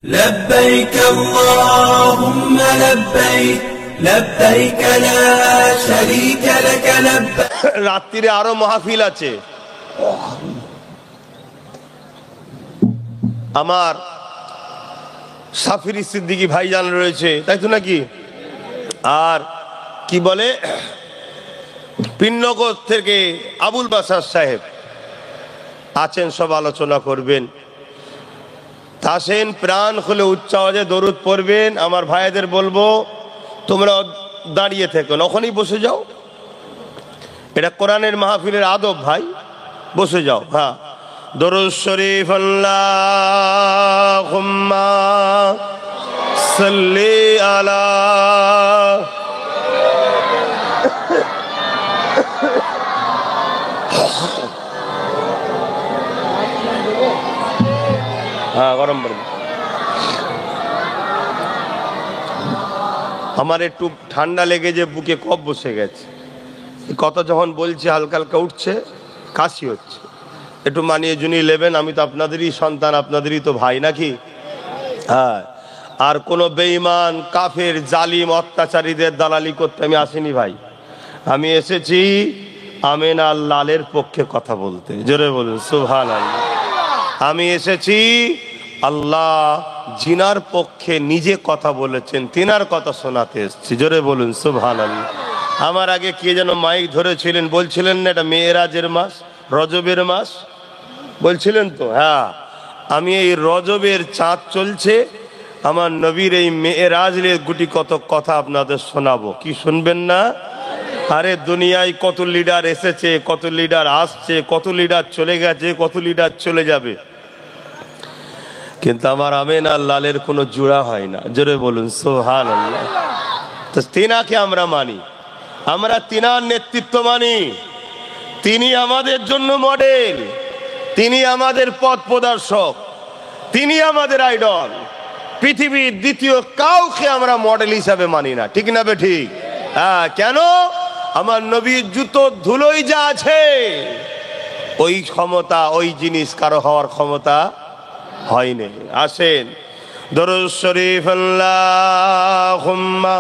لبيك اللهم لبيك لبيك لا شريك لك لبيك রাত্রিরে আরো মাহফিল আছে। আমার সাফির সিদ্দিকী ভাইজান রয়েছে, তাই তো নাকি? আর কি বলে পিন্নগর থেকে আবুল বাসার সাহেব আছেন, সব আলোচনা করবেন। আসেন, প্রাণ খুলে উচ্চ আওয়াজে দরুদ পড়বেন। আমার ভাইদের বলবো তোমরা দাঁড়িয়ে থেকো, ওখানেই বসে যাও। এটা কোরআনের মাহফিলের আদব ভাই, বসে যাও। হ্যাঁ, দরুদ শরীফ আল্লাহুম্মা সাল্লি আলা গরম পড়বে। আমার একটু ঠান্ডা লেগে যে বুকে কফ বসে গেছে, কথা যখন বলছি হালকা হালকা উঠছে, কাশি হচ্ছে, একটু মানিয়ে জুনিয়ে নেবেন। আমি তো আপনাদেরই সন্তান, আপনাদেরই তো ভাই নাকি? হ্যাঁ, আর কোনো বেঈমান কাফের জালিম অত্যাচারীদের দালালি করতে আমি আসিনি ভাই। আমি এসেছি আমিনা লালের পক্ষে কথা বলতে। জোরে বলুন সুবহানাল্লাহ। আমি এসেছি আল্লাহ জিনার পক্ষে নিজে কথা বলেছেন, তিনার কথা শোনাতে এসেছি। জোরে বলুন সুবহানাল্লাহ। আমার আগে কে যেন মাইক ধরেছিলেন, বলছিলেন না এটা মেয়েরাজের মাস, রজবের মাস বলছিলেন তো? হ্যাঁ, আমি এই রজবের চাঁদ চলছে, আমার নবীর এই মেয়েরাজের গুটি কত কথা আপনাদের শোনাবো। কি শুনবেন না? আরে দুনিয়ায় কত লিডার এসেছে, কত লিডার আসছে, কত লিডার চলে গেছে, কত লিডার চলে যাবে, কিন্তু আমার আমিনা লালের কোনো জোড়া হয় না। জোরে বলুন সুবহানাল্লাহ। তো তিনাকে আমরা মানি, আমরা তিনার নেতৃত্ব মানি। তিনি আমাদের জন্য মডেল, তিনি আমাদের পথ প্রদর্শক, তিনি আমাদের আইডল। পৃথিবীর দ্বিতীয় কাউকে আমরা মডেল হিসাবে মানি না, ঠিক না বে ঠিক? হ্যাঁ, কেন? আমার নবীর জুতো ধুলোই যা আছে, ওই ক্ষমতা, ওই জিনিস কারো হওয়ার ক্ষমতা হয়নি। আসেন, দরুদ শরীফ আল্লাহুম্মা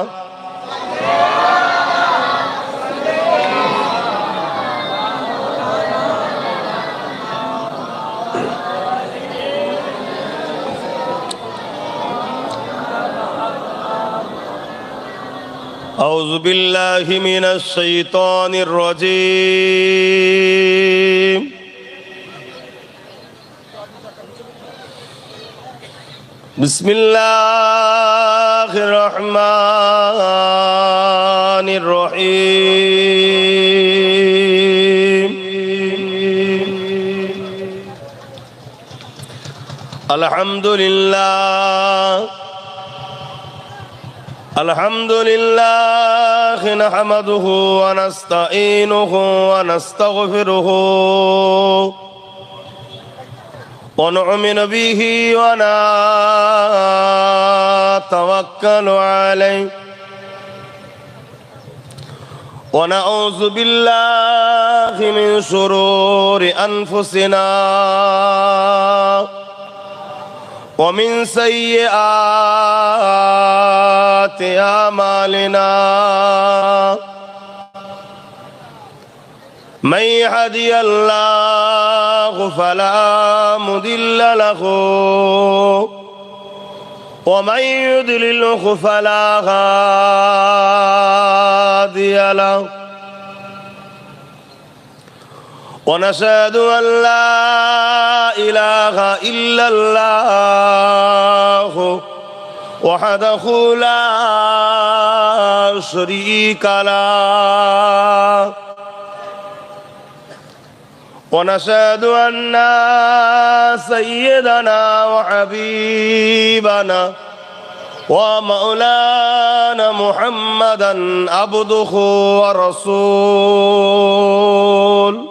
আউযু বিল্লাহি মিনাশ শাইতানির রাজীম। বিসমিল্লাহির রহমানির রহিম। আলহামদুলিল্লাহ আলহামদুলিল্লাহ নাহমাদুহু ওয়া নাস্তাঈনুহু ওয়া নাস্তাগফিরুহু ওয়া নু'মিনু বিহি ওয়া নাতাওয়াক্কালু আলাইহি ওয়া নাউযু বিল্লাহি মিন শুরুরি আনফুসিনা ومن سيئات أعمالنا من يهدي الله فلا مضل له ومن يضلله فلا هادي له ونشهد أن لا إله إلا الله وحده لا شريك له ونشهد أن سيدنا وحبيبنا ومولانا محمدا عبده ورسوله.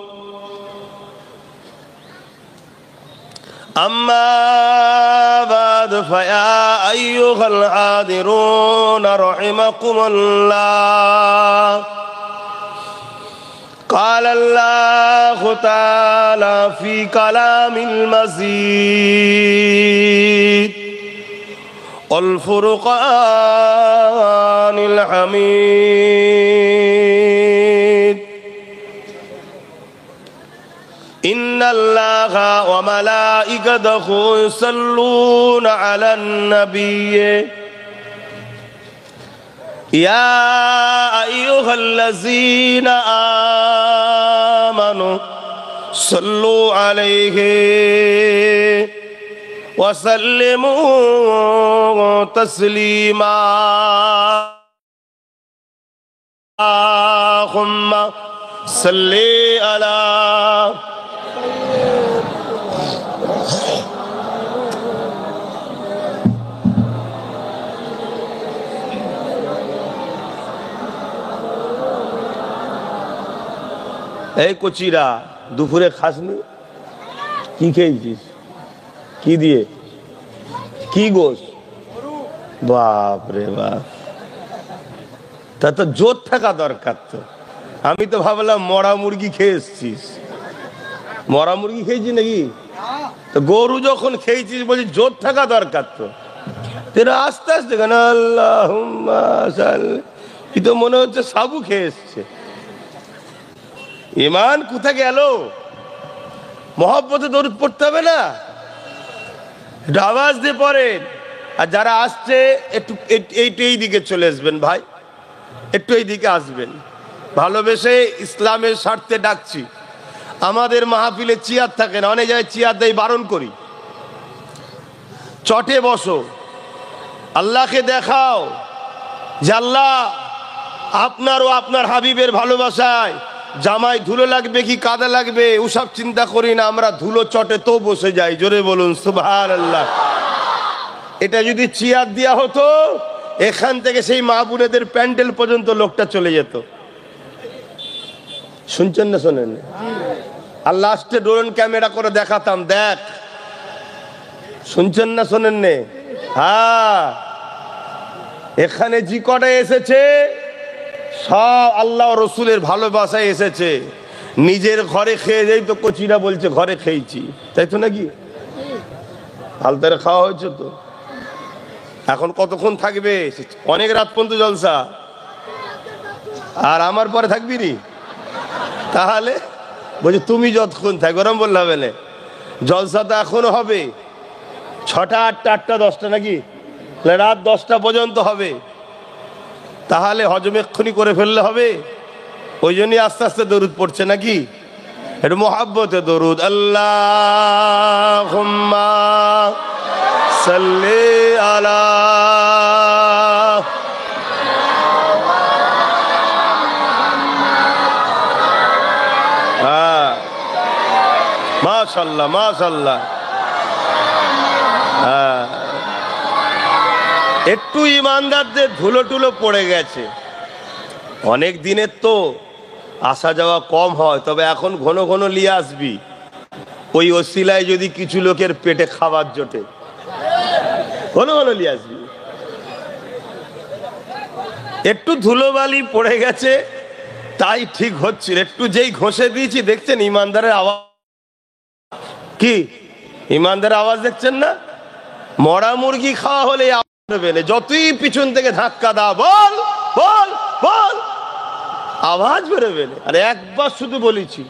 أما بعد فيا أيها الحاضرون رحمكم الله، قال الله تعالى في كلام المزيد والفرقان الحميد إن الله وملائكته يصلون على النبي يا أيها الذين آمنوا صلوا عليه وسلموا تسليما اللهم صل على এই কচিরা দুপুরে খাসনি কি খেয়েছিস কি দিয়ে কি গোস বাপ রে বাপ তা তো জোর থাকা দরকার তো আমি তো ভাবলাম মরা মুরগি খেয়ে এসছিস মরা মুরগি খেয়েছি নাকি তো গরু যখন খেয়েছিস বলছি জোর থাকা দরকার তো তেরা আস্তে আস্তে কেন আল্লাহুম্মা সাল্লি কি তো মনে হচ্ছে সাবু খেয়ে এসছে ইমান কোথায় গেল মহব্বতে দরুদ পড়তে হবে না একটু আওয়াজ দিয়ে পড়েন আর যারা আসছে একটু এই দিকে চলে আসবেন ভাই একটু এই দিকে আসবেন ভালোবেসে ইসলামের স্বার্থে ডাকছি আমাদের মাহফিলে চেয়ার থাকে না অনেক জায়গায় চেয়ার দেয় বারণ করি চটে বসো আল্লাহকে দেখাও যে আল্লাহ আপনার ও আপনার হাবিবের ভালোবাসায় জামাই ধুলো লাগবে কি কাদা লাগবে ওসব চিন্তা করি না আমরা ধুলো চটে তো বসে যাই জোরে বলুন সুবহানাল্লাহ এটা যদি চেয়ার দেওয়া হতো এখান থেকে সেই মা বোনেদের প্যান্ডেল পর্যন্ত লোকটা চলে যেত শুনছেন না শোনেন আর লাস্টে ড্রোন ক্যামেরা করে দেখাতাম দেখ শুনছেন না শোনেন নে হ্যাঁ এখানে জি কটা এসেছে সব আল্লাহ রসুলের ভালোবাসায় এসেছে নিজের ঘরে খেয়ে যাই তো কচিরা বলছে ঘরে খেয়েছি তাই তো নাকি হালতারে খাওয়া হয়েছে তো এখন কতক্ষণ থাকবে অনেক রাত পর্যন্ত জলসা আর আমার পরে থাকবি নি তাহলে বলছে তুমি যতক্ষণ থাক গরম বললে হবে না জলসা তো এখনো হবে 6টা 8টা 8টা 10টা নাকি রাত 10টা পর্যন্ত হবে তাহলে হজম এক্ষুনি করে ফেললে হবে ওই জন্যই আস্তে আস্তে দরুদ পড়ছে নাকি একটু মোহাব্বতে দরুদ আল্লাহুম্মা সাল্লি আলা হ্যাঁ মাশাআল্লাহ মাশাআল্লাহ হ্যাঁ একটু ইমানদারদের ধুলো টুলো পড়ে গেছে অনেক দিনের তো আসা যাওয়া কম হয় তবে এখন ঘন ঘন নিয়ে আসবি ওই ওসিলায় যদি কিছু লোকের পেটে খাবার জোটে ঘন ঘন নিয়ে আসবি একটু ধুলোবালি পড়ে গেছে তাই ঠিক হচ্ছিল একটু যেই ঘষে দিয়েছি দেখছেন ইমানদারের আওয়াজ কি ইমানদারের আওয়াজ দেখছেন না মরা মুরগি খাওয়া হলে যতই পিছন থেকে ধাক্কা দা বল বল বল আওয়াজ বেরোবে না আরে একবার শুধু বলেছি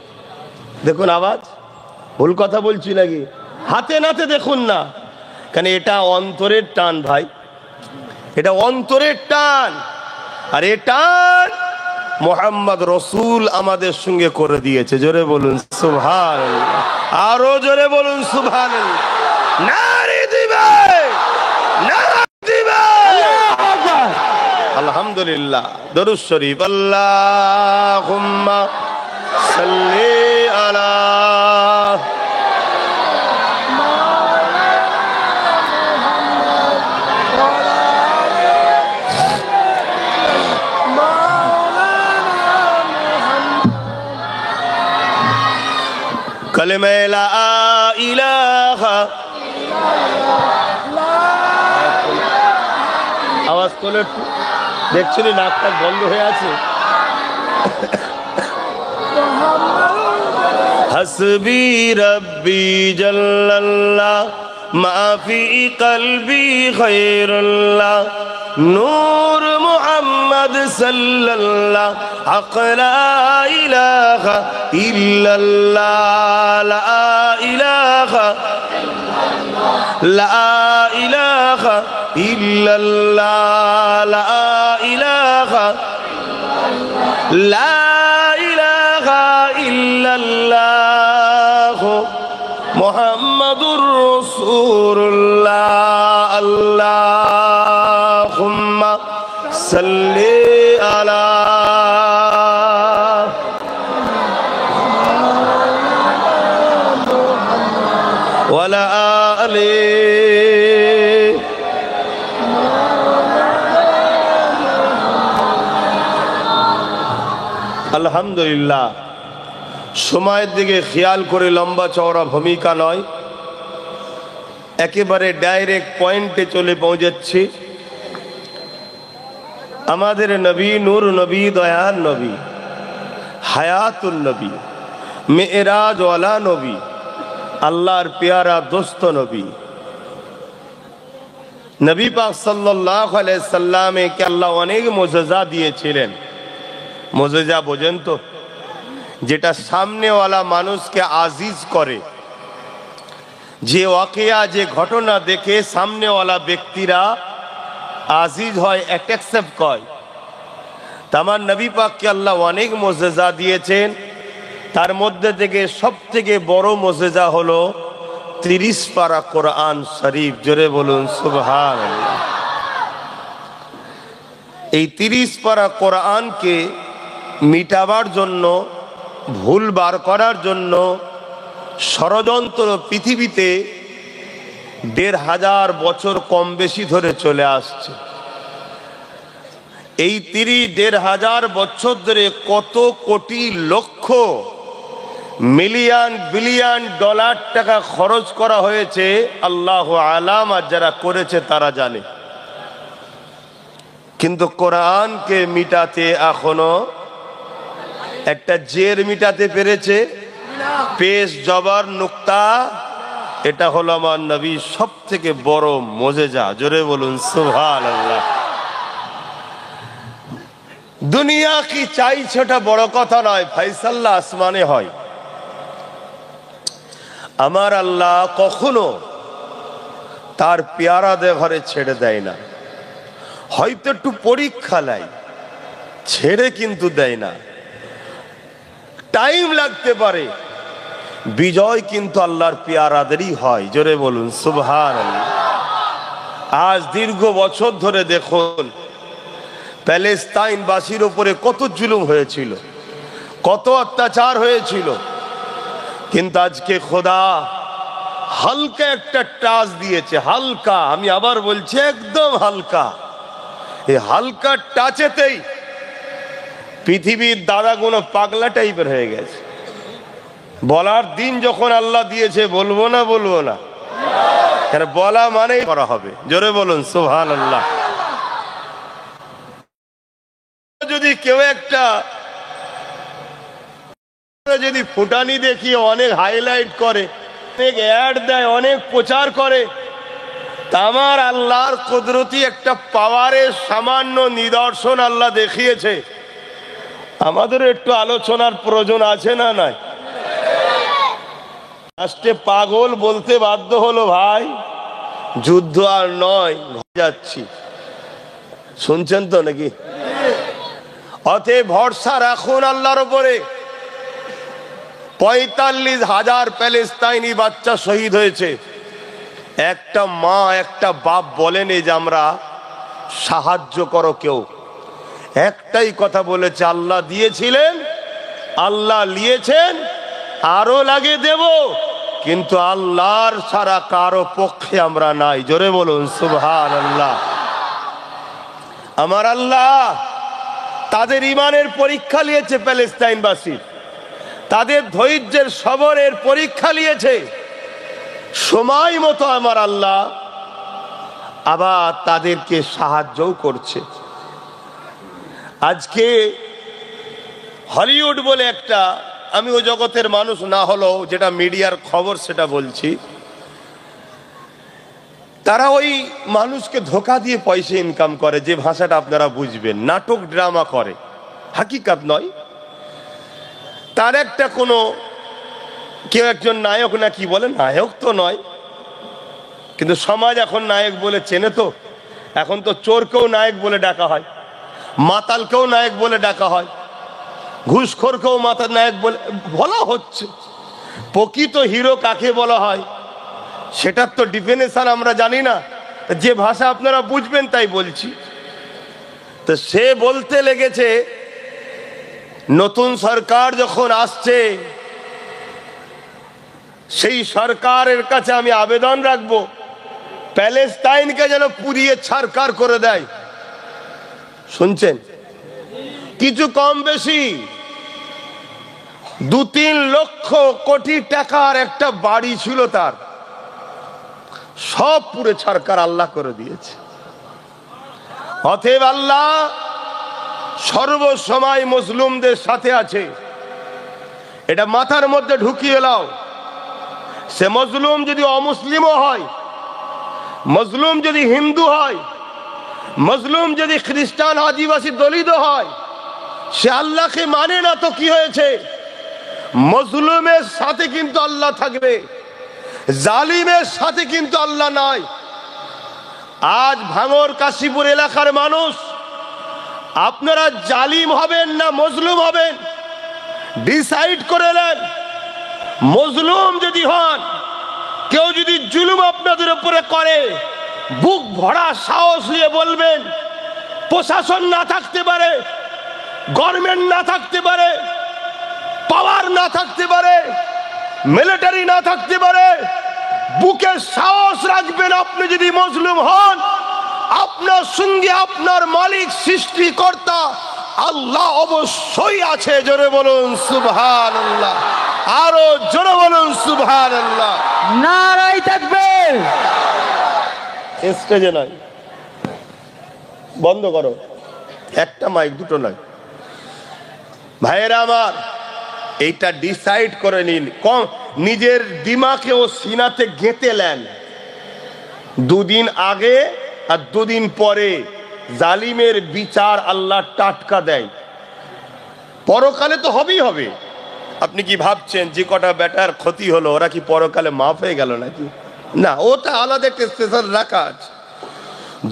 দেখুন আওয়াজ ভুল কথা বলছি নাকি হাতে নাতে দেখুন না কারণ এটা অন্তরের টান ভাই এটা অন্তরের টান আর এ টান মোহাম্মদ রসুল আমাদের সঙ্গে করে দিয়েছে জোরে বলুন সুবহানাল্লাহ আরো জোরে বলুন সুবহানাল্লাহ নারে দিবে আলহামদুলিল্লাহ দরুদ শরীফ আল্লাহুম্মা সাল্লি আলা কালেমা লা ইলাহা আওয়াজ তোলে দেখছিলি নাকটা বন্ধ হয়ে আছে হাসবি রব্বি জাল্লাল্লাহ মাফি কলবি খৈরুল্লাহ নূর মুহাম্মদ সাল্লাল্লাহ হক লা ইলাহা ইল্লাল্লাহ লা ইলাহা লা ইলাহা ইল্লাল্লাহ লা ইলাহা লা ইলাহা ইল্লাল্লাহ মুহাম্মাদুর রাসূলুল্লাহ আল্লাহুম্মা সাল্লি আলা ওয়ালা আলি আলহামদুলিল্লাহ। সময়ের দিকে খেয়াল করে লম্বা চওড়া ভূমিকা নয়, একেবারে ডাইরেক্ট পয়েন্টে চলে পৌঁছাচ্ছি। আমাদের নবী নূর নবী দয়ার নবী হায়াতুল নবী মেরাজ ওয়ালা নবী আল্লাহর পেয়ারা দোস্ত নবী নবী পাক সাল্লাল্লাহু আলাইহি সাল্লামকে আল্লাহ অনেক মুজিজা দিয়েছিলেন। মুজিজা বোঝেন তো, যেটা সামনেওয়ালা মানুষকে আজিজ করে, যে ওয়াকিয়া যে ঘটনা দেখে সামনেওয়ালা ব্যক্তিরা আজিজ হয়, অ্যাকসেপ্ট করে। তামার নবী পাককে আল্লাহ অনেক মুজিজা দিয়েছেন। তার মধ্যে থেকে সব থেকে বড় মুজিজা হলো 30 পারা কোরআন শরীফ। জোরে বলুন সুবহানাল্লাহ। এই 30 পারা কোরআনকে মিটাবার জন্য, ভুল বার করার জন্য ষড়যন্ত্র পৃথিবীতে 1500 বছর কম বেশি ধরে চলে আসছে। এই 1500 বছর ধরে কত কোটি লক্ষ মিলিয়ন বিলিয়ন ডলার টাকা খরচ করা হয়েছে আল্লাহ আলাম, আর যারা করেছে তারা জানে। কিন্তু কোরআনকে মিটাতে এখনো একটা জের মিটাতে পেরেছে, পেশ জবর নুক্তা। এটা হলো আমার নবী সব থেকে বড় মুজিজা। জোরে বলুন সুবহানাল্লাহ। দুনিয়া কি চাইছে ওটা বড় কথা নয়, ফায়সালা আসমানে হয়। আমার আল্লাহ কখনো তার পেয়ারাদের ঘরে ছেড়ে দেয় না, হয়তো একটু পরীক্ষা নেয়, ছেড়ে কিন্তু দেয় না। টাইম লাগতে পারে, বিজয় কিন্তু আল্লাহর পেয়ারাদেরই হয়। জোরে বলুন সুবহানাল্লাহ। আজ দীর্ঘ বছর ধরে দেখুন প্যালেস্তাইনবাসীর উপরে কত জুলুম হয়েছিল, কত অত্যাচার হয়েছিল, কিন্তু আজকে খোদা হালকা একটা টাচ দিয়েছে। হালকা, আমি আবার বলছি একদম হালকা। এই হালকা টাচেতেই পৃথিবীর দাদাগুলো পাগলা টাইপের হয়ে গেছে। বলার দিন যখন আল্লাহ দিয়েছে, বলবো না বলবো না, কেন বলা মানে করা হবে। জোরে বলুন সুবহানাল্লাহ। যদি কেউ একটা যদি ফুটানি দেখিয়ে অনেক হাইলাইট করে, অনেক অ্যাড দেয়, অনেক প্রচার করে, তা আমার আল্লাহর কুদরতি একটা পাওয়ারের সামান্য নিদর্শন আল্লাহ দেখিয়েছে। আমাদের একটু আলোচনার প্রয়োজন আছে না নাই? লাস্টে পাগল বলতে বাধ্য হলো, ভাই যুদ্ধ আর নয়, যাচ্ছি। শুনছেন তো নাকি? অতএব ভরসা রাখুন আল্লাহর উপরে। 45,000 প্যালেস্তাইনি বাচ্চা শহীদ হয়েছে। একটা মা একটা বাপ বলেনি যে আমরা সাহায্য করো কেউ। একটাই কথা বলেছে, আল্লাহ দিয়েছিলেন, আল্লাহ নিয়েছেন, আরো লাগে দেব, কিন্তু আল্লাহর ছাড়া কারো পক্ষে আমরা নাই। জোরে বলুন সুবহানাল্লাহ। আমার আল্লাহ তাদের ইমানের পরীক্ষা নিয়েছে, প্যালেস্তাইনবাসী তাদের ধৈর্যের সবরের পরীক্ষা নিয়েছে। সময় মতো আমার আল্লাহ আবার তাদেরকে সাহায্যও করছে। আজকে হলিউড বলে একটা, আমি ওই জগতের মানুষ না হলেও যেটা মিডিয়ার খবর সেটা বলছি, তারা ওই মানুষকে ধোকা দিয়ে পয়সা ইনকাম করে, যে ভাষাটা আপনারা বুঝবেন, নাটক ড্রামা করে, হাকিকাত নয়। তার একটা কোনো কেউ একজন নায়ক না কি বলে, নায়ক তো নয়, কিন্তু সমাজ এখন নায়ক বলে চেনে। তো এখন তো চোরকেও নায়ক বলে ডাকা হয়, মাতালকেও নায়ক বলে ডাকা হয়, ঘুষখোরকেও মাতাল নায়ক বলে বলা হচ্ছে। প্রকৃত হিরো কাকে বলা হয় সেটার তো ডিফিনেশন আমরা জানি না, যে ভাষা আপনারা বুঝবেন তাই বলছি। তো সে বলতে লেগেছে, নতুন সরকার যখন আসছে সেই সরকারের কাছে আমি আবেদন রাখবো, প্যালেস্টাইনকে যেন পুড়িয়ে ছারখার করে দেয়। শুনছেন? কিছু কম বেশি 2-3 লক্ষ কোটি টাকার একটা বাড়ি ছিল তার, সব পুরে ছারখার আল্লাহ করে দিয়েছে। অতএব আল্লাহ সর্বসময় মুসলিমদের সাথে আছে, এটা মাথার মধ্যে ঢুকিয়ে নাও। সে মজলুম যদি অমুসলিমও হয়, মজলুম যদি হিন্দু হয়, মজলুম যদি খ্রিস্টান আদিবাসী দলিত হয়, সে আল্লাহকে মানে না তো কি হয়েছে, মজলুমের সাথে কিন্তু আল্লাহ থাকবে, জালিমের সাথে কিন্তু আল্লাহ নাই। আজ ভাঙর কাশীপুর এলাকার মানুষ, আপনারা জালিম হবেন না মজলুম হবেন ডিসাইড করে নেন। মজলুম যদি হন, কেউ যদি জুলুম আপনাদের উপরে করে, বুক ভরা সাহস নিয়ে বলবেন, প্রশাসন না থাকতে পারে, গভর্নমেন্ট না থাকতে পারে, পাওয়ার না থাকতে পারে, মিলিটারি না থাকতে পারে, বুকে সাহস রাখবেন। আপনি যদি মজলুম হন, আপনার সঙ্গে আপনার মালিক সৃষ্টিকর্তা আল্লাহ অবশ্যই আছে। জোরে বলুন সুবহানাল্লাহ, আরো জোরে বলুন সুবহানাল্লাহ। নারায়ে তাকবীর। স্টেজে নয়, বন্ধ করো, একটা মাইক, দুটো নয়। ভাইয়েরা আমার, এইটা ডিসাইড করে নিন, নিজের দিমাগে ও সিনাতে গেঁথে নেন। 2 দিন আগে আর 2 দিন পরে জালিমের বিচার আল্লাহ টাটকা দেয়। পরকালে তো হবেই হবে। আপনি কি ভাবছেন যে কটা বেটার ক্ষতি হলো ওরা কি পরকালে মাফ হয়ে গেল নাকি? না, ওটা আলাদা একটা স্পেশাল রাখা আছে।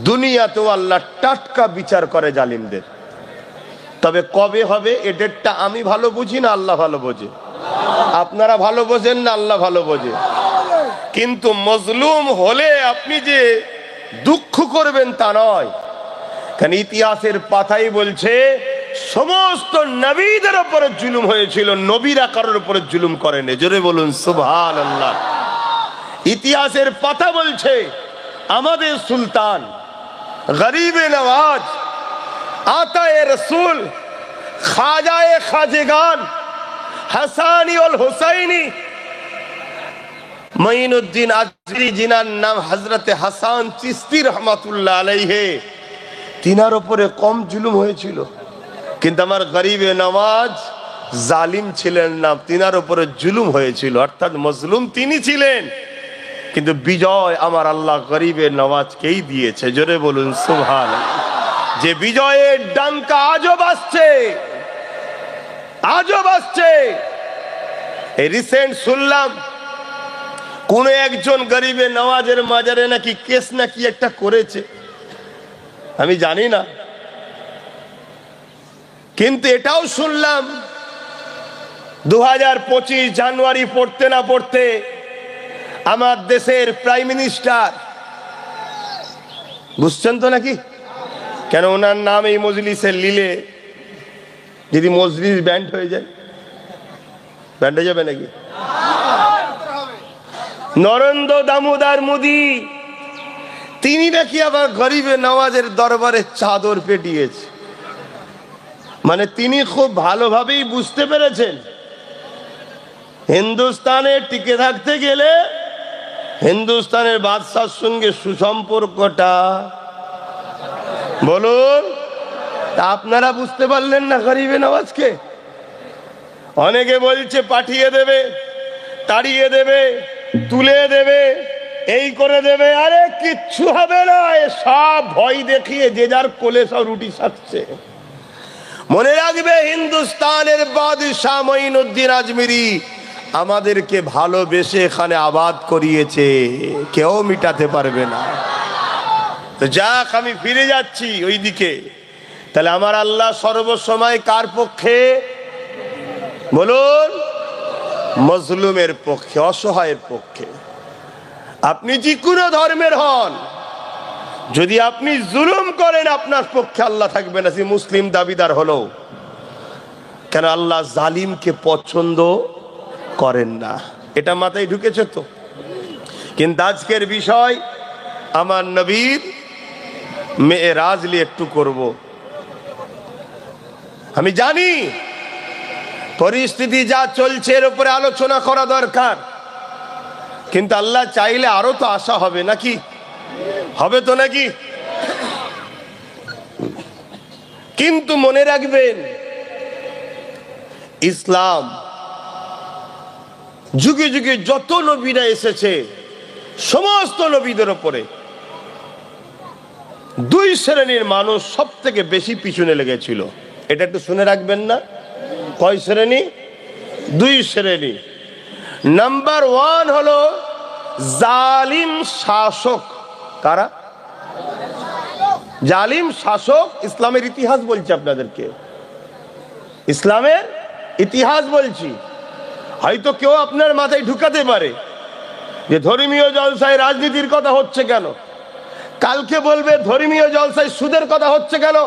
দুনিয়াতেও আল্লাহ টাটকা বিচার করে জালিমদের। তবে কবে হবে এ ডেটটা আমি ভালো বুঝি না, আল্লাহ ভালো বোঝে। আপনারা ভালো বোঝেন না, আল্লাহ ভালো বোঝে। কিন্তু মজলুম হলে আপনি যে দুঃখ করবেন তা নয়, কারণ ইতিহাসের পাতাই বলছে সমস্ত নবীদের উপরে জুলুম হয়েছিল, নবীরা কারোর উপরে জুলুম করেনি। জোরে বলুন সুবহানাল্লাহ। ইতিহাসের পাতা বলছে আমাদের সুলতান গরিবে নওয়াজ, আতায়ে রসুল, খাজায়ে খাজেগান, হাসানি ওল হুসাইনি, মঈনুদ্দিন আজরি, জিনার নাম হযরতে হাসান চিশতি রহমাতুল্লাহ আলাইহি, তিনার উপরে কম জুলুম হয়েছিল। কিন্তু আমার গরিবে নওয়াজ জালিম ছিলেন না, তিনার উপরে জুলুম হয়েছিল, অর্থাৎ মজলুম তিনি ছিলেন। কিন্তু বিজয় আমার আল্লাহ গরিবে নওয়াজকেই দিয়েছে। জোরে বলুন সুবহানাল্লাহ। যে বিজয়ের ডাঙ্কা আজও বাজছে, আজও বাজছে। এই রিসেন্ট শুনলাম কোন একজন গরিবে নওয়াজের মাজারে নাকি কেস নাকি একটা করেছে, আমি জানি না। কিন্তু এটাও শুনলাম 2025 জানুয়ারি পড়তে না পড়তে আমার দেশের প্রাইম মিনিস্টার, বুঝছেন তো নাকি, কেন ওনার নাম এই মজলিসে লিলে যদি মজলিস ব্যান্ড হয়ে যায়, ব্যান্ড হয়ে যাবে নাকি? নরেন্দ্র দামোদর মোদী, তিনি নাকি আবার গরিবে নওয়াজের দরবারে চাদর পেটিয়েছে। মানে তিনি খুব ভালোভাবেই বুঝতে পেরেছেন হিন্দুস্তানে টিকে থাকতে গেলে হিন্দুস্তানের বাদশার সঙ্গে সুসম্পর্কটা, বলুন আপনারা বুঝতে পারলেন না গরিবে নওয়াজকে? অনেকে বলছে পাঠিয়ে দেবে, তাড়িয়ে দেবে, তুলে দেবে, এই করে দেবে, আরে কিচ্ছু হবে না, এ সব ভয় দেখিয়ে যে যার কোলে সব রুটি সাজছে। মনে রাখবে, হিন্দুস্তানের বাদশাহ মঈনুদ্দিন আজমিরি আমাদেরকে ভালোবেসে এখানে আবাদ করিয়েছে, কেউ মিটাতে পারবে না। তো যাক, আমি ফিরে যাচ্ছি ওই দিকে। তাহলে আমার আল্লাহ সর্বসময় কার পক্ষে বলুন? মজলুমের পক্ষে, অসহায়ের পক্ষে। আপনি যে কোনো ধর্মের হন, যদি আপনি জুলুম করেন আপনার পক্ষে আল্লাহ থাকবে না, সে মুসলিম দাবিদার হলো। কেন? আল্লাহ জালিমকে পছন্দ করেন না। এটা মাথায় ঢুকেছে তো? কিন্তু আজকের বিষয় আমার নবীর মেরাজ নিয়ে একটু করব। আমি জানি পরিস্থিতি যা চলছে এর উপরে আলোচনা করা দরকার, কিন্তু আল্লাহ চাইলে আরো তো আশা হবে নাকি? হবে তো নাকি? কিন্তু মনে রাখবেন, ইসলাম যুগে যুগে যত নবীরা এসেছে সমস্ত নবীদের উপরে দুই শ্রেণীর মানুষ সব থেকে বেশি পিছনে লেগেছিল। এটা একটু শুনে রাখবেন না? কয় শ্রেণী? দুই শ্রেণী। নাম্বার ওয়ান হলো জালিম শাসক। কারা? জালিম শাসক। ইসলামের ইতিহাস বলছি আপনাদেরকে, ইসলামের ইতিহাস বলছি। হয়তো কেউ আপনার মাথায় ঢুকাতে পারে যে ধর্মীয় জলসায় রাজনীতির কথা হচ্ছে কেন, কালকে বলবে ধর্মীয় জলসায় সুদের কথা হচ্ছে কেন,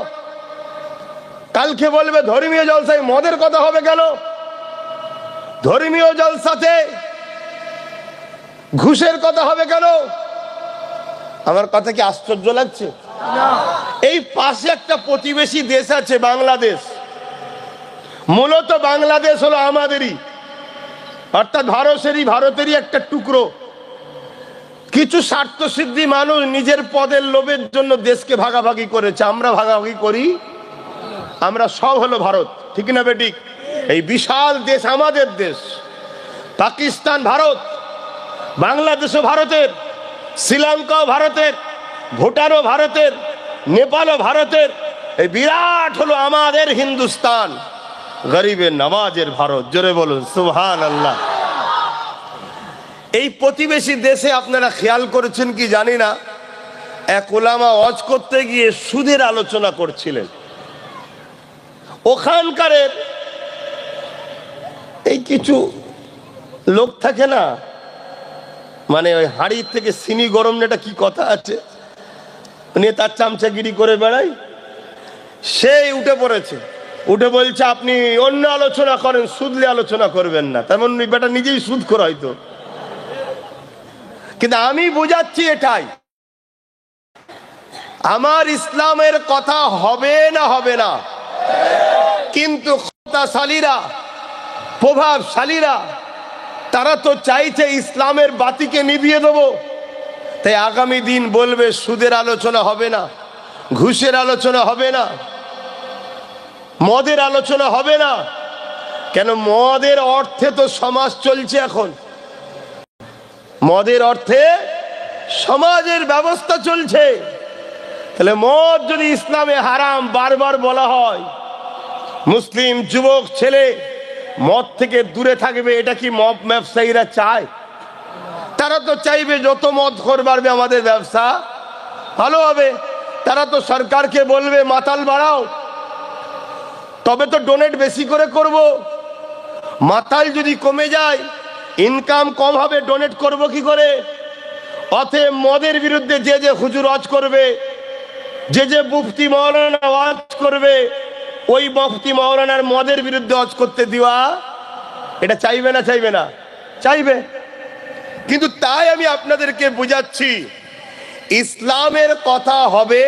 কালকে বলবে ধর্মীয় জলসায় মদের কথা হবে কেন, ধর্মীয় জলসাতে ঘুষের কথা হবে কেন। আমার কথা কি আশ্চর্য লাগছে? এই পাশে একটা প্রতিবেশী দেশ আছে বাংলাদেশ। মূলত বাংলাদেশ হলো আমাদেরই, অর্থাৎ ভারতেরই একটা টুকরো। কিছু স্বার্থসিদ্ধি মানুষ নিজের পদের লোভের জন্য দেশকে ভাগাভাগি করেছে। আমরা ভাগাভাগি করি, আমরা সব হলো ভারত, ঠিক না বেঠিক? এই বিশাল দেশ আমাদের দেশ। পাকিস্তান ভারত, বাংলাদেশও ভারতের, শ্রীলঙ্কাও ভারতের, ভুটানও ভারতের, নেপালও ভারতের। এই বিরাট হলো আমাদের হিন্দুস্তান, গরিবের নওয়াজের ভারত। জোরে বলুন সুবহানাল্লাহ। এই প্রতিবেশী দেশে আপনারা খেয়াল করেছেন কি জানি না, এক ওলামা ওয়াজ করতে গিয়ে সুদের আলোচনা করছিলেন। ওখানকার এই কিছু লোক থাকে না, মানে ওই হাঁড়ির থেকে চিনি গরম, এটা কি কথা আছে, নিয়ে তার চামচাগিরি করে বেড়াই। সেই উঠে পড়েছে, উঠে বলছে আপনি অন্য আলোচনা করেন, সুদলে আলোচনা করবেন না। তেমন বেটা নিজেই সুদ করে হয়তো। কিন্তু আমি বুঝাচ্ছি এটাই, আমার ইসলামের কথা হবে না হবে না, কিন্তু ক্ষমতাশালীরা, প্রভাবশালীরা, তারা তো চাইছে ইসলামের বাতিকে নিভিয়ে দেবো। তাই আগামী দিন বলবে সুদের আলোচনা হবে না, ঘুষের আলোচনা হবে না, মদের আলোচনা হবে না। কেন? মদের অর্থে তো সমাজ চলছে এখন, মদের অর্থে সমাজের ব্যবস্থা চলছে। তাহলে মদ যদি ইসলামে হারাম বারবার বলা হয়, মুসলিম যুবক ছেলে মদ থেকে দূরে থাকবে, এটা কি মদ ব্যবসায়ীরা চায়? তারা তো চাইবে যত মদ খোর বাড়বে আমাদের ব্যবসা ভালো হবে। তারা তো সরকারকে বলবে মাতাল বাড়াও, তবে তো ডোনেট বেশি করে করব। মাতাল যদি কমে যায়, ইনকাম কম হবে, ডোনেট করব কি করে? অতএব মদের বিরুদ্ধে যে যে হুজুর ওয়াজ করবে, যে যে মুফতি মাওলানা ওয়াজ করবে, ওই মুফতি মাওলানার মদের বিরুদ্ধে ওয়াজ করতে দিওয়া, এটা চাইবে না? চাইবে না? চাইবে। কিন্তু তাই আমি আপনাদেরকে বুঝাচ্ছি, ইসলামের কথা হবে,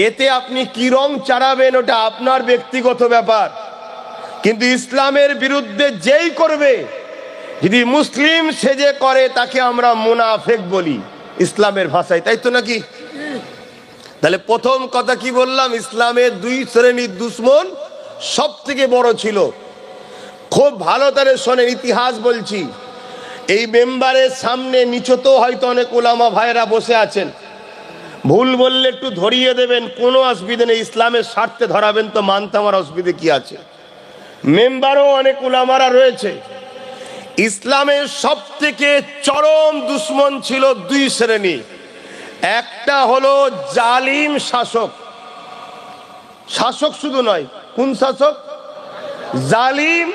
এতে আপনি কি রং চাড়াবেন ওটা আপনার ব্যক্তিগত ব্যাপার। কিন্তু ইসলামের বিরুদ্ধে যেই করবে, যদি মুসলিম সেজে করে, তাকে আমরা মুনাফিক বলি ইসলামের ভাষায়, তাই তো নাকি? তাহলে প্রথম কথা কি বললাম? ইসলামের দুই শ্রেণীর দুশ্মন সব থেকে বড় ছিল। খুব ভালো করে শোনেন, ইতিহাস বলছি। এই মেম্বারের সামনে নিচতেও হয়তো অনেক ওলামা ভাইরা বসে আছেন, ভুল বললে একটু ধরিয়ে দেবেন, কোনো অসুবিধা নেই, ইসলামের স্বার্থে ধরাবেন তো মানতে আমার অসুবিধে কি আছে। মেম্বারও অনেক উলামারা রয়েছে। ইসলামের সব থেকে চরম দুশ্মন ছিল দুই শ্রেণী। একটা হলো জালিম শাসক, শাসক শুধু নয়, কোন শাসক? জালিম,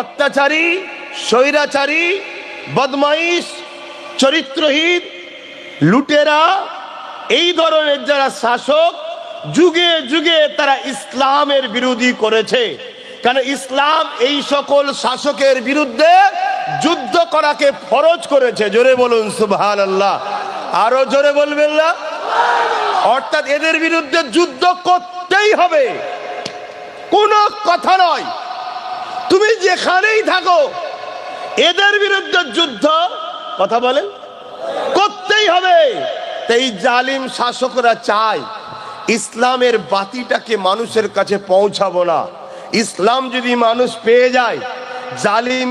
অত্যাচারী, স্বৈরাচারী, বদমাইশ, চরিত্রহীন, লুটেরা, এই ধরনের যারা শাসক, যুগে যুগে তারা ইসলামের বিরোধী করেছে। কারণ ইসলাম এই সকল শাসকের বিরুদ্ধে যুদ্ধ করাকে ফরজ করেছে। জোরে বলুন সুবহানাল্লাহ, আরো জোরে বলবেন না? অর্থাৎ এদের বিরুদ্ধে যুদ্ধ করতেই হবে, কোনো কথা নয়, তুমি যেখানেই থাকো এদের বিরুদ্ধে যুদ্ধ, কথা বলেন, করতেই হবে। এই জালিম শাসকরা চায় ইসলামের বাতিটাকে মানুষের কাছে পৌঁছাবো না। ইসলাম যদি মানুষ পেয়ে যায়, জালিম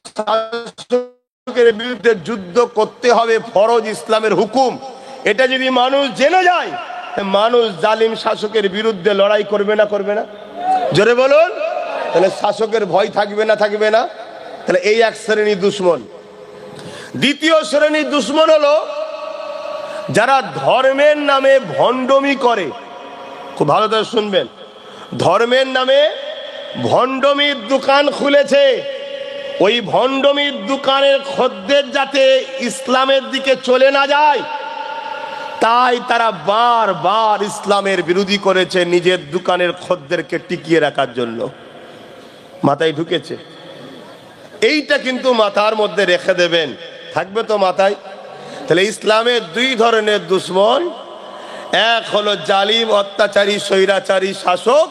শাসকের বিরুদ্ধে যুদ্ধ করতে হবে, ফরজ, ইসলামের হুকুম, এটা যদি মানুষ জেনে যায়, মানুষ জালিম শাসকের বিরুদ্ধে লড়াই করবে না? করবে না? জোরে বলুন। তাহলে শাসকের ভয় থাকবে না? থাকবে না? তাহলে এই এক শ্রেণীর দুশ্মন। দ্বিতীয় শ্রেণীর দুশ্মন হলো যারা ধর্মের নামে ভণ্ডমি করে। খুব ভালো করে শুনবেন, ধর্মের নামে ভণ্ডমির দোকান খুলেছে। ওই ভণ্ডমির দোকানের খদ্দের যাতে ইসলামের দিকে চলে না যায়, তাই তারা বারবার ইসলামের বিরোধী করেছে নিজের দোকানের খদ্দেরকে টিকিয়ে রাখার জন্য। মাথায় ঢুকেছে? এইটা কিন্তু মাথার মধ্যে রেখে দেবেন, থাকবে তো মাথায়। তাহলে ইসলামের দুই ধরনের দুশ্মন, এক হলো জালিম, অত্যাচারী, স্বৈরাচারী শাসক,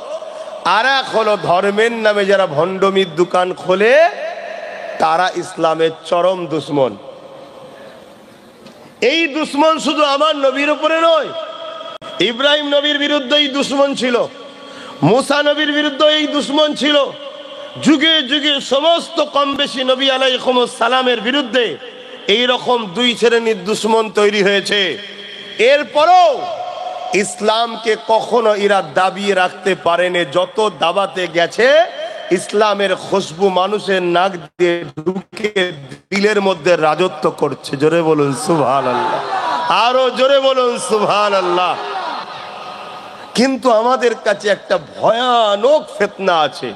আর এক হলো ধর্মের নামে যারা ভণ্ডমির দোকান খোলে, তারা ইসলামের চরম দুশ্মন। এই দুশ্মন শুধু আমার নবীর উপরে নয়, ইব্রাহিম নবীর বিরুদ্ধে এই দুশ্মন ছিল, মুসা নবীর বিরুদ্ধে এই দুশ্মন ছিল। যুগে যুগে সমস্ত কম বেশি নবী আলাইহিস সালামের বিরুদ্ধে এই রকম দুই শ্রেণীর দুশ্মন তৈরি হয়েছে। এরপরও ইসলামকে কখনো এরা দাবিয়ে রাখতে পারেনি। যত দাবাতে গেছে, ইসলামের খুশবু মানুষের নাক দিয়ে ঢুকে দিলের মধ্যে রাজত্ব করছে। জোরে বলুন সুবহানাল্লাহ, আরো জোরে বলুন সুবহানাল্লাহ। কিন্তু আমাদের কাছে একটা ভয়ানক ফিতনা আছে,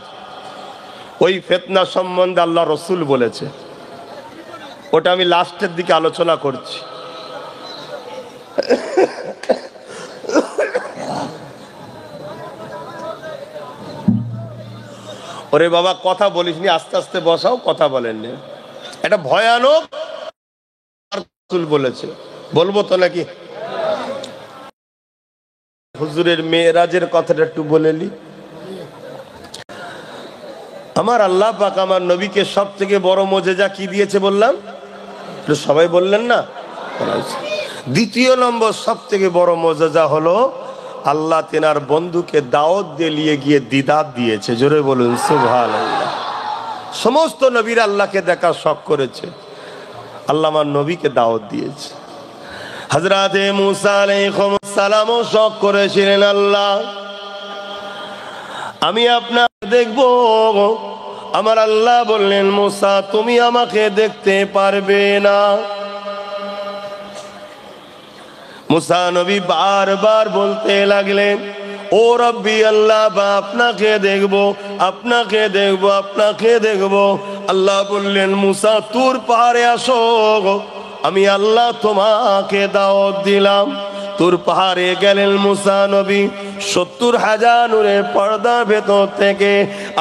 ওই ফিতনা সম্বন্ধে আল্লাহ রসুল বলেছে, ওটা আমি লাস্টের দিকে আলোচনা করছি। ওরে বাবা, কথা বলিসনি, আস্তে আস্তে বসাও, কথা বলেননি। এটা ভয়ানক রসুল বলেছে, বলবো তো নাকি? হুজুরের মেরাজের কথাটা একটু বলেলি। আমার আল্লাহ পাক আমার নবীকে সব থেকে বড় মুজিজা কি দিয়েছে বললাম? সবাই বললেন না? দ্বিতীয় নম্বর সব থেকে বড় মুজিজা হলো আল্লাহ তেনার বন্ধুকে দাওয়াত দিয়ে নিয়ে গিয়ে দিদার দিয়েছে। জোরে বলুন সুবহানাল্লাহ। সমস্ত নবীরা আল্লাহকে দেখার শখ করেছে, আল্লাহ আমার নবীকে দাওয়াত দিয়েছে। হযরতে মুসা আলাইহিস সালামও শখ করেছিলেন, আল্লাহ আমি আপনাকে দেখব। আমার আল্লাহ বললেন, মুসা তুমি আমাকে দেখতে পারবে না। মুসা নবী বারবার বলতে লাগলেন, ও রব্বি আল্লাহ, আপনাকে দেখব, আপনাকে দেখব, আপনাকে দেখব। আল্লাহ বললেন, মুসা তুর পাহাড়ে আসো, আমি আল্লাহ তোমাকে দাওয়াত দিলাম। তুর পাহাড়ে গেলেন মুসা নবী। 70,000 নূরের পর্দার ভেতর থেকে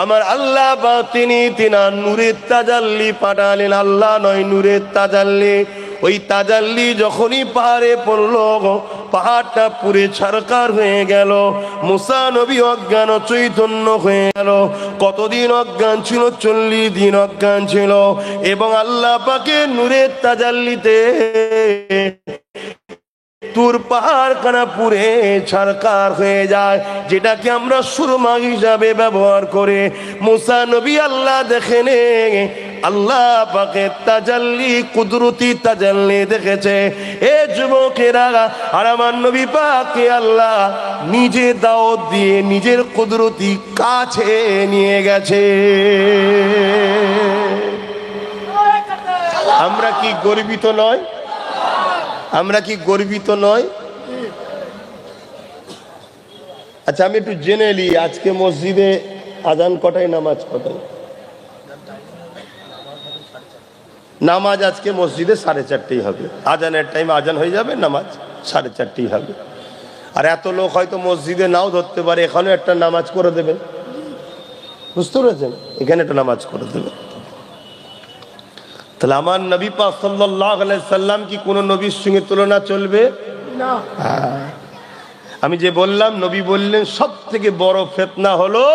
আমার আল্লাহ বা তিনি তিনার নূরের তাজাল্লি পাঠালেন। আল্লাহ নয়, নূরের তাজাল্লি। ওই তাজাল্লি যখনই পাহাড়ে পড়লো, পাহাড়টা পুরে ছারকার হয়ে গেল। মুসা নবী অজ্ঞান চৈতন্য হয়ে গেল। কতদিন অজ্ঞান ছিল? 40 দিন অজ্ঞান ছিল। এবং আল্লাহ পাকের নূরের তাজাল্লিতে তুর পাহাড় কানা পুরে ছারকার হয়ে যায়, যেটাকে আমরা সুরমা হিসাবে ব্যবহার করে। মুসা নবী আল্লাহ দেখেন আল্লাহ পাকের তাজাল্লি, কুদরতি তাজাল্লি দেখেছে। এ যুবকেরা, আর আমার নবী পাককে আল্লাহ নিজে দাওয়াত দিয়ে নিজের কুদরতি কাছে নিয়ে গেছে। আমরা কি গর্বিত নয়? আমরা কি গর্বিত নয়? আচ্ছা, আমি একটু জেনে নিই, আজকে মসজিদে আজান কটায়, নামাজ কটায়? নামাজ আজকে মসজিদে 4:30 হবে। আজানের টাইম আজান হয়ে যাবে, নামাজ 4:30 হবে। আর এত লোক হয়তো মসজিদে নাও ধরতে পারে, এখানে একটা নামাজ করে দেবেন, বুঝতে পেরেছেন? এখানে একটা নামাজ করে দেবেন। তাহলে আমার নবী পাক সাল্লাল্লাহু আলাইহি সাল্লাম কি কোন নবীর সঙ্গে তুলনা চলবে না? আমি যে বললাম, নবী বললেন সব থেকে বড় ফিতনা হলো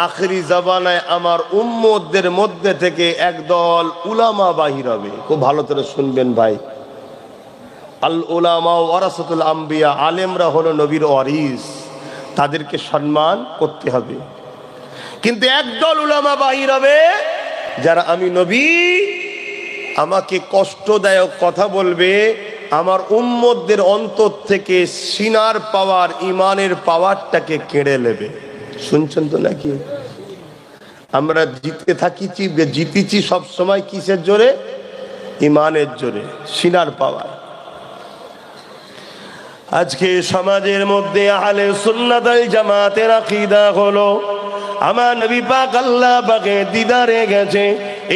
আখিরি জামানায় আমার উম্মতদের মধ্যে থেকে একদল উলামা বাহির হবে। খুব ভালো করে শুনবেন ভাই, আল উলামা ওয়ারাসাতুল আম্বিয়া, আলেমরা হলো নবীর ওয়ারিস, তাদেরকে সম্মান করতে হবে। কিন্তু একদল উলামা বাহির হবে যারা আমি নবী, আমাকে কষ্টদায়ক কথা বলবে, আমার উম্মতদের অন্তর থেকে সিনার পাওয়ার, ইমানের পাওয়ারটাকে কেড়ে নেবে। শুনছেন তো নাকি? আমরা জিতে থাকিছি, জিতেছি সব সময় কিসের জোরে? ইমানের জোরে, সিনার পাওয়ার। আজকে সমাজের মধ্যে আহলে সুন্নাত ওয়াল জামাতের আকীদা হলো আমার নবী পাক আল্লাহ পাকের দিদারে গেছে।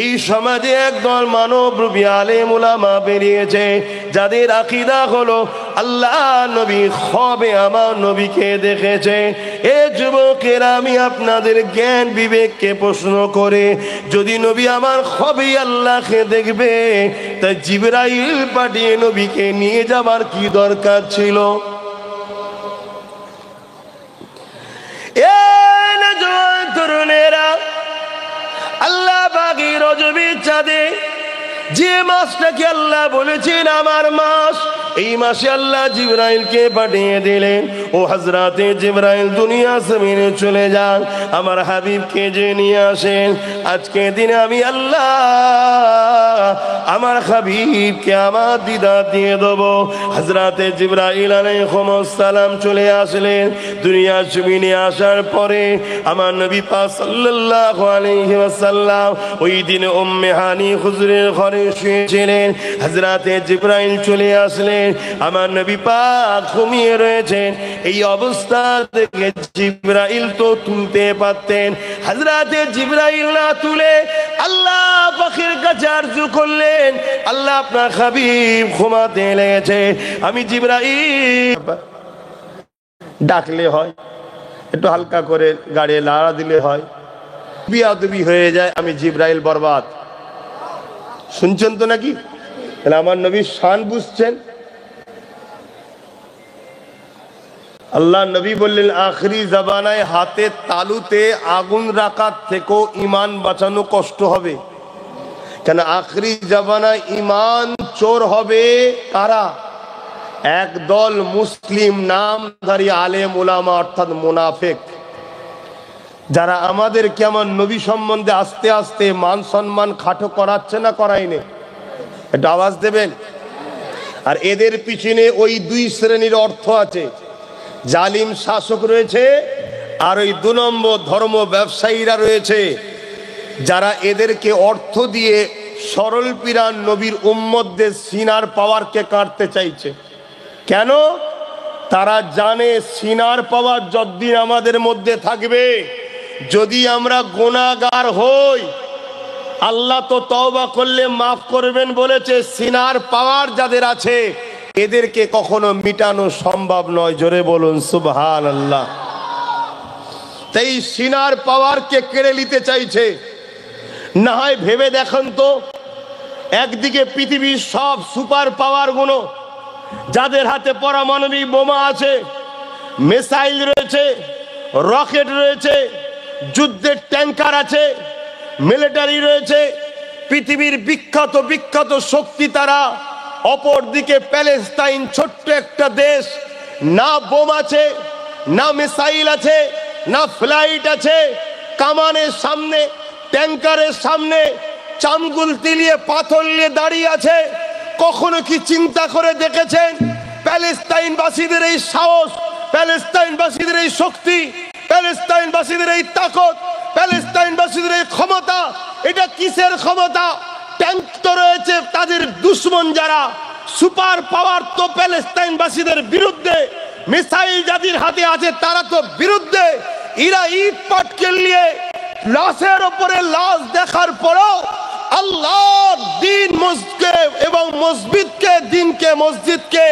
এই সমাজে একদল মানবরূপী আলেম উলামা বেরিয়েছে যাদের আকীদা হলো আল্লাহ নবী খবে আমার নবীকে দেখেছে। এ যুবকেরা, আমি আপনাদের জ্ঞান বিবেককে প্রশ্ন করে, যদি নবী আমার খবে আল্লাহকে দেখবে, তা জিবরাইল পাঠিয়ে নবীকে নিয়ে যাবার কি দরকার ছিল? তরুণেরা, আল্লাহ পাকি রজবের চাঁদে যে মাসটাকে আল্লাহ বলেছেন আমার মাস, এই মাসে আল্লাহ জিবরাইলকে পাঠিয়ে দিলেন। ও হযরতে জিবরাইল দুনিয়া জমিনে চলে যান, আমার হাবিবকে যে নিয়ে আসেন। আজকে দিনে আমি আল্লাহ আমার হাবিবকে আমার দিদার দিয়ে দেবো। হযরতে জিবরাইল আলাইহিস সালাম চলে আসলেন। দুনিয়া জমিনে আসার পরে আমার নবী পাক সাল্লাল্লাহু আলাইহি ওয়াসাল্লাম ওই দিন উম্মে হানি হুজুরের ঘরে শুয়েছিলেন। হযরতে জিবরাইল চলে আসলেন, আমার নবী পাক ঘুমিয়ে রয়েছেন। এই অবস্থা থেকে জিবরাইল তো তুলতে পারতেন, হযরতে জিবরাইল না তুলে আল্লাহ পাকের কাছে আরজু করলেন, আল্লাহ আপনার হাবিব ঘুমাতে লেগেছে, আমি জিবরাইল। ডাকলে হয়, একটু হালকা করে গাড়ি লাড়া দিলে হয়, বিয়াদবি হয়ে যায়, আমি জিবরাইল বরবাদ। শুনছেন তো নাকি? তাহলে আমার নবীর শান বুঝছেন? আল্লাহ নবী বললেন, আখরি জামানায় হাতে তালুতে আগুন রাখার থেকেও ইমান বাঁচানো কষ্ট হবে। কেন? আখরি জামানায় ইমান চোর হবে কারা? একদল মুসলিম নামধারী আলেম উলামা, অর্থাৎ মুনাফিক, যারা আমাদেরকে আমার নবী সম্বন্ধে আস্তে আস্তে মান সম্মান খাটো করাচ্ছে না করাইনি? একটু আওয়াজ দেবেন। আর এদের পিছনে ওই দুই শ্রেণীর অর্থ আছে, জালিম শাসক রয়েছে, আর ওই 2 নম্বর ধর্ম ব্যবসায়ীরা রয়েছে, যারা এদেরকে অর্থ দিয়ে সরল পিরান নবীর উম্মতদের সিনার পাওয়ারকে কাটতে চাইছে। কেন? তারা জানে সিনার পাওয়ার যতদিন আমাদের মধ্যে থাকবে, যদি আমরা গুনাহগার হই, আল্লাহ তো তওবা করলে মাফ করবেন বলেছে। সিনার পাওয়ার যাদের আছে, এদেরকে কখনো মিটানো সম্ভব নয়। জোরে বলুন সুবহানাল্লাহ। তাই সিনার পাওয়ারকে কেড়ে নিতে চাইছে। না হয় ভেবে দেখেন তো, একদিকে পৃথিবীর সব সুপার পাওয়ার গুলো, যাদের হাতে পারমাণবিক বোমা আছে, মিসাইল রয়েছে, রকেট রয়েছে, যুদ্ধের ট্যাঙ্কার আছে, মিলিটারি রয়েছে, পৃথিবীর বিখ্যাত বিখ্যাত শক্তি তারা। অপরদিকে প্যালেস্তাইন ছোট্ট একটা দেশ, না বোম আছে, না মিসাইল আছে, না ফ্লাইট আছে, কামানের সামনে, ট্যাঙ্কারের সামনে চামগুল তিলিয়ে পাথর নিয়ে দাঁড়িয়ে আছে। কখনো কি চিন্তা করে দেখেছেন প্যালেস্তাইনবাসীদের এই সাহস, প্যালেস্তাইনবাসীদের এই শক্তি, প্যালেস্তাইনবাসীদের এই তাকত, প্যালেস্তাইনবাসীদের এই ক্ষমতা, এটা কিসের ক্ষমতা? ট্যাঙ্ক তো রয়েছে, তাদের দুশ্মন যারা সুপার পাওয়ার তো প্যালেস্তাইনবাসীদের বিরুদ্ধে, মিসাইল যাদের হাতে আছে তারা তো বিরুদ্ধে। এরা ইট পাটকেল নিয়ে লাশের ওপরে লাশ দেখার পরও আল্লাহর দিন মসজিদকে এবং মসজিদকে, দিনকে, মসজিদকে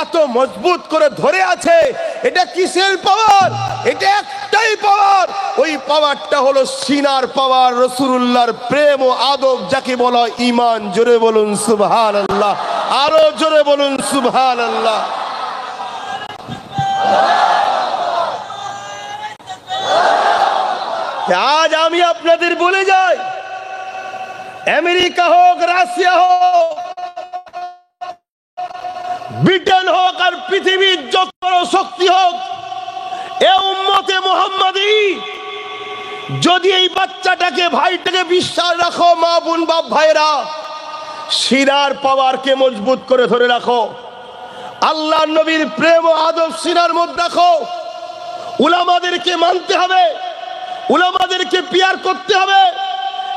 এত মজবুত করে ধরে আছে। এটা কিসের পাওয়ার? এটা একটাই পাওয়ার, ওই পাওয়ারটা হলো সিনার পাওয়ার, রাসূলুল্লাহর প্রেম ও আদব, যাকে বলা ঈমান। জোরে বলুন সুবহানাল্লাহ, আরো জোরে বলুন সুবহানাল্লাহ। আজ আমি আপনাদের বলে যাই, আমেরিকা হোক, রাশিয়া হোক, ব্রিটেন হোক, আর পৃথিবীর যত বড় শক্তি হোক, এ উম্মতে মুহাম্মাদি যদি এই বাচ্চাটাকে, ভাইটাকে বিশ্বাস রাখো, মা বোন বাপ ভাইরা, সিনার পাওয়ারকে মজবুত করে ধরে রাখো, আল্লাহ নবীর প্রেম ও আদব সিনার মধ্যে রাখো। উলামাদেরকে মানতে হবে, উলামাদেরকে পিয়ার করতে হবে,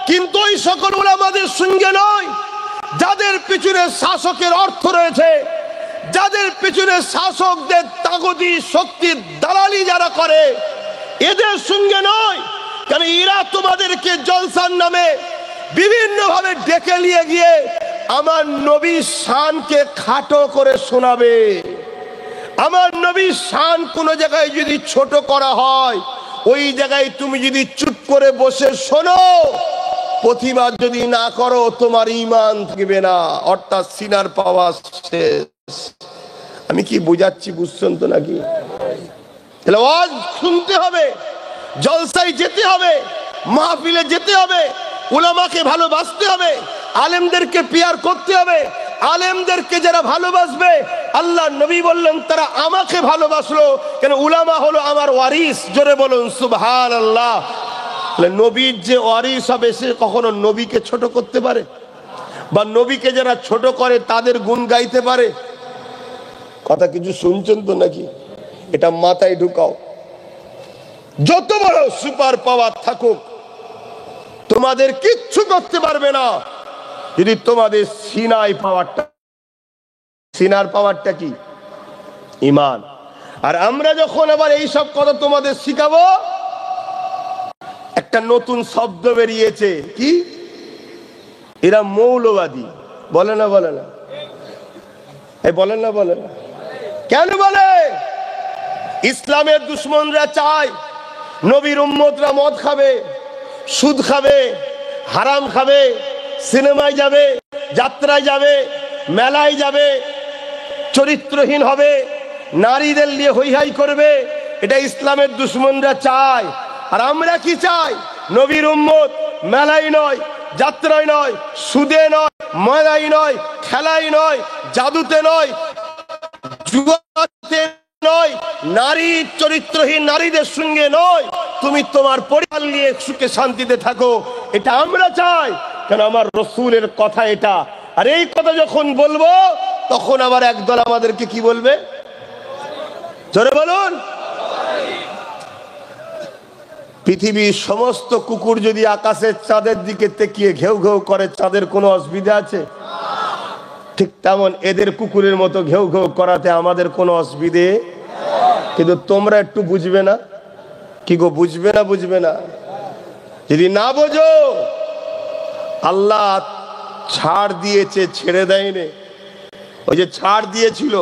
কিন্তু ওই সকল উলামাদের সঙ্গে নয় যাদের পিছনে শাসকের অর্থ রয়েছে, যাদের পিছনে শাসকদের তাগতি শক্তির দালালি যারা করে, এদের সঙ্গে নয়। কারণ এরা তোমাদেরকে জলসার নামে বিভিন্ন ভাবে ডেকে নিয়ে গিয়ে আমার নবীর শানকে খাটো করে শোনাবে। আমার নবীর শান কোন জায়গায় যদি ছোট করা হয়, ওই জায়গায় তুমি যদি চুপ করে বসে শোনো, প্রতিবাদ যদি না করো, তোমার ঈমান থাকবে না, অর্থাৎ সিনার পাওয়া শেষ। আমি কি বুঝাচ্ছি, বুঝছেন তো নাকি? তাহলে ওয়াজ শুনতে হবে, জলসায় যেতে হবে, মাহফিলে যেতে হবে, উলামাকে ভালোবাসতে হবে, আলেমদেরকে পিয়ার করতে হবে। আলেমদেরকে যারা ভালোবাসবে, আল্লাহ নবী বললেন তারা আমাকে ভালোবাসলো, কেন উলামা হলো আমার ওয়ারিস। জোরে বলুন সুবহানাল্লাহ। নবীর যে ওয়ারিস হবে, সে কখনো নবীকে ছোট করতে পারে? বা নবীকে যারা ছোট করে তাদের গুণ গাইতে পারে? কথা কিছু শুনছেন তো নাকি? এটা মাথায় ঢুকাও। যত বড় সুপার পাওয়ার থাকুক, তোমাদের কিচ্ছু করতে পারবে না যদি তোমাদের সিনার পাওয়ারটা কি? ঈমান। আর আমরা যখন আবার এই সব কথা তোমাদের শিখাবো, একটা নতুন শব্দ বেরিয়েছে, কি? এরা মৌলবাদী। বলে না, বলে না, এই বলেন না, বলে না। কেন বলে? ইসলামের দুশ্মনরা চায় নবীর উম্মতরা মদ খাবে, সুদ খাবে, হারাম খাবে, সিনেমায় যাবে, যাত্রায় যাবে, মেলায় যাবে, চরিত্রহীন হবে, নারীদের নিয়ে হইহাই করবে। এটা ইসলামের দুশ্মনরা চায়। আর আমরা কি চাই? নবীর উম্মত মেলায় নয়, যাত্রায় নয়, সুদে নয়, ময়দাই নয়, খেলায় নয়, জাদুতে নয়, জুয়াতে নয়, নারী চরিত্রহীন নারীদের সঙ্গে নয়, তুমি তোমার পরিবার নিয়ে সুখে শান্তিতে থাকো। এটা আমরা চাই, কেন আমার রাসূলের কথা এটা। আর এই কথা যখন বলবো, তখন আবার একদল আমাদেরকে কি বলবে? জোরে বলুন। পৃথিবীর সমস্ত কুকুর যদি আকাশের চাঁদের দিকে তাকিয়ে ঘেউ ঘেউ করে, চাঁদের কোনো অসুবিধা আছে? ঠিক তেমন এদের কুকুরের মতো ঘেউ ঘেউ করাতে আমাদের কোনো অসুবিধে। কিন্তু তোমরা একটু বুঝবে না? কি গো, বুঝবে না? বুঝবে না? যদি না বোঝো, আল্লাহ ছাড় দিয়েছে, ছেড়ে দেয়নি। ওই যে ছাড় দিয়েছিল,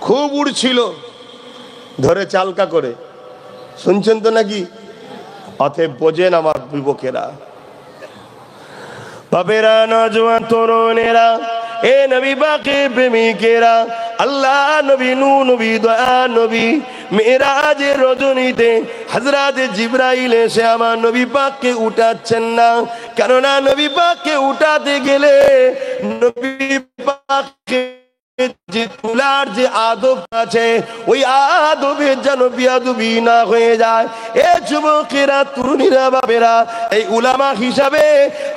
খুব উড়ছিল, ধরে চালকা করে। শুনছেন তো নাকি? অতএব বোঝেন আমার যুবকেরা, বাপেরা, নওজোয়ান তরুণেরা, এ নবী পাকের প্রেমিকেরা, আল্লাহ নবী, নূর নবী, দয়া নবী, মেরাজের রজনীতে হযরত জিবরাইল এসে আমার নবী পাককে উঠাচ্ছেন না। কেননা নবী পাককে উঠাতে গেলে নবী পাককে যে তুলার যে আদব আছে, ওই আদবের যেন বিয়াদবি না হয়ে যায়, এ যুবকেরা, তরুণীরা, বাবেরা, এই উলামা হিসাবে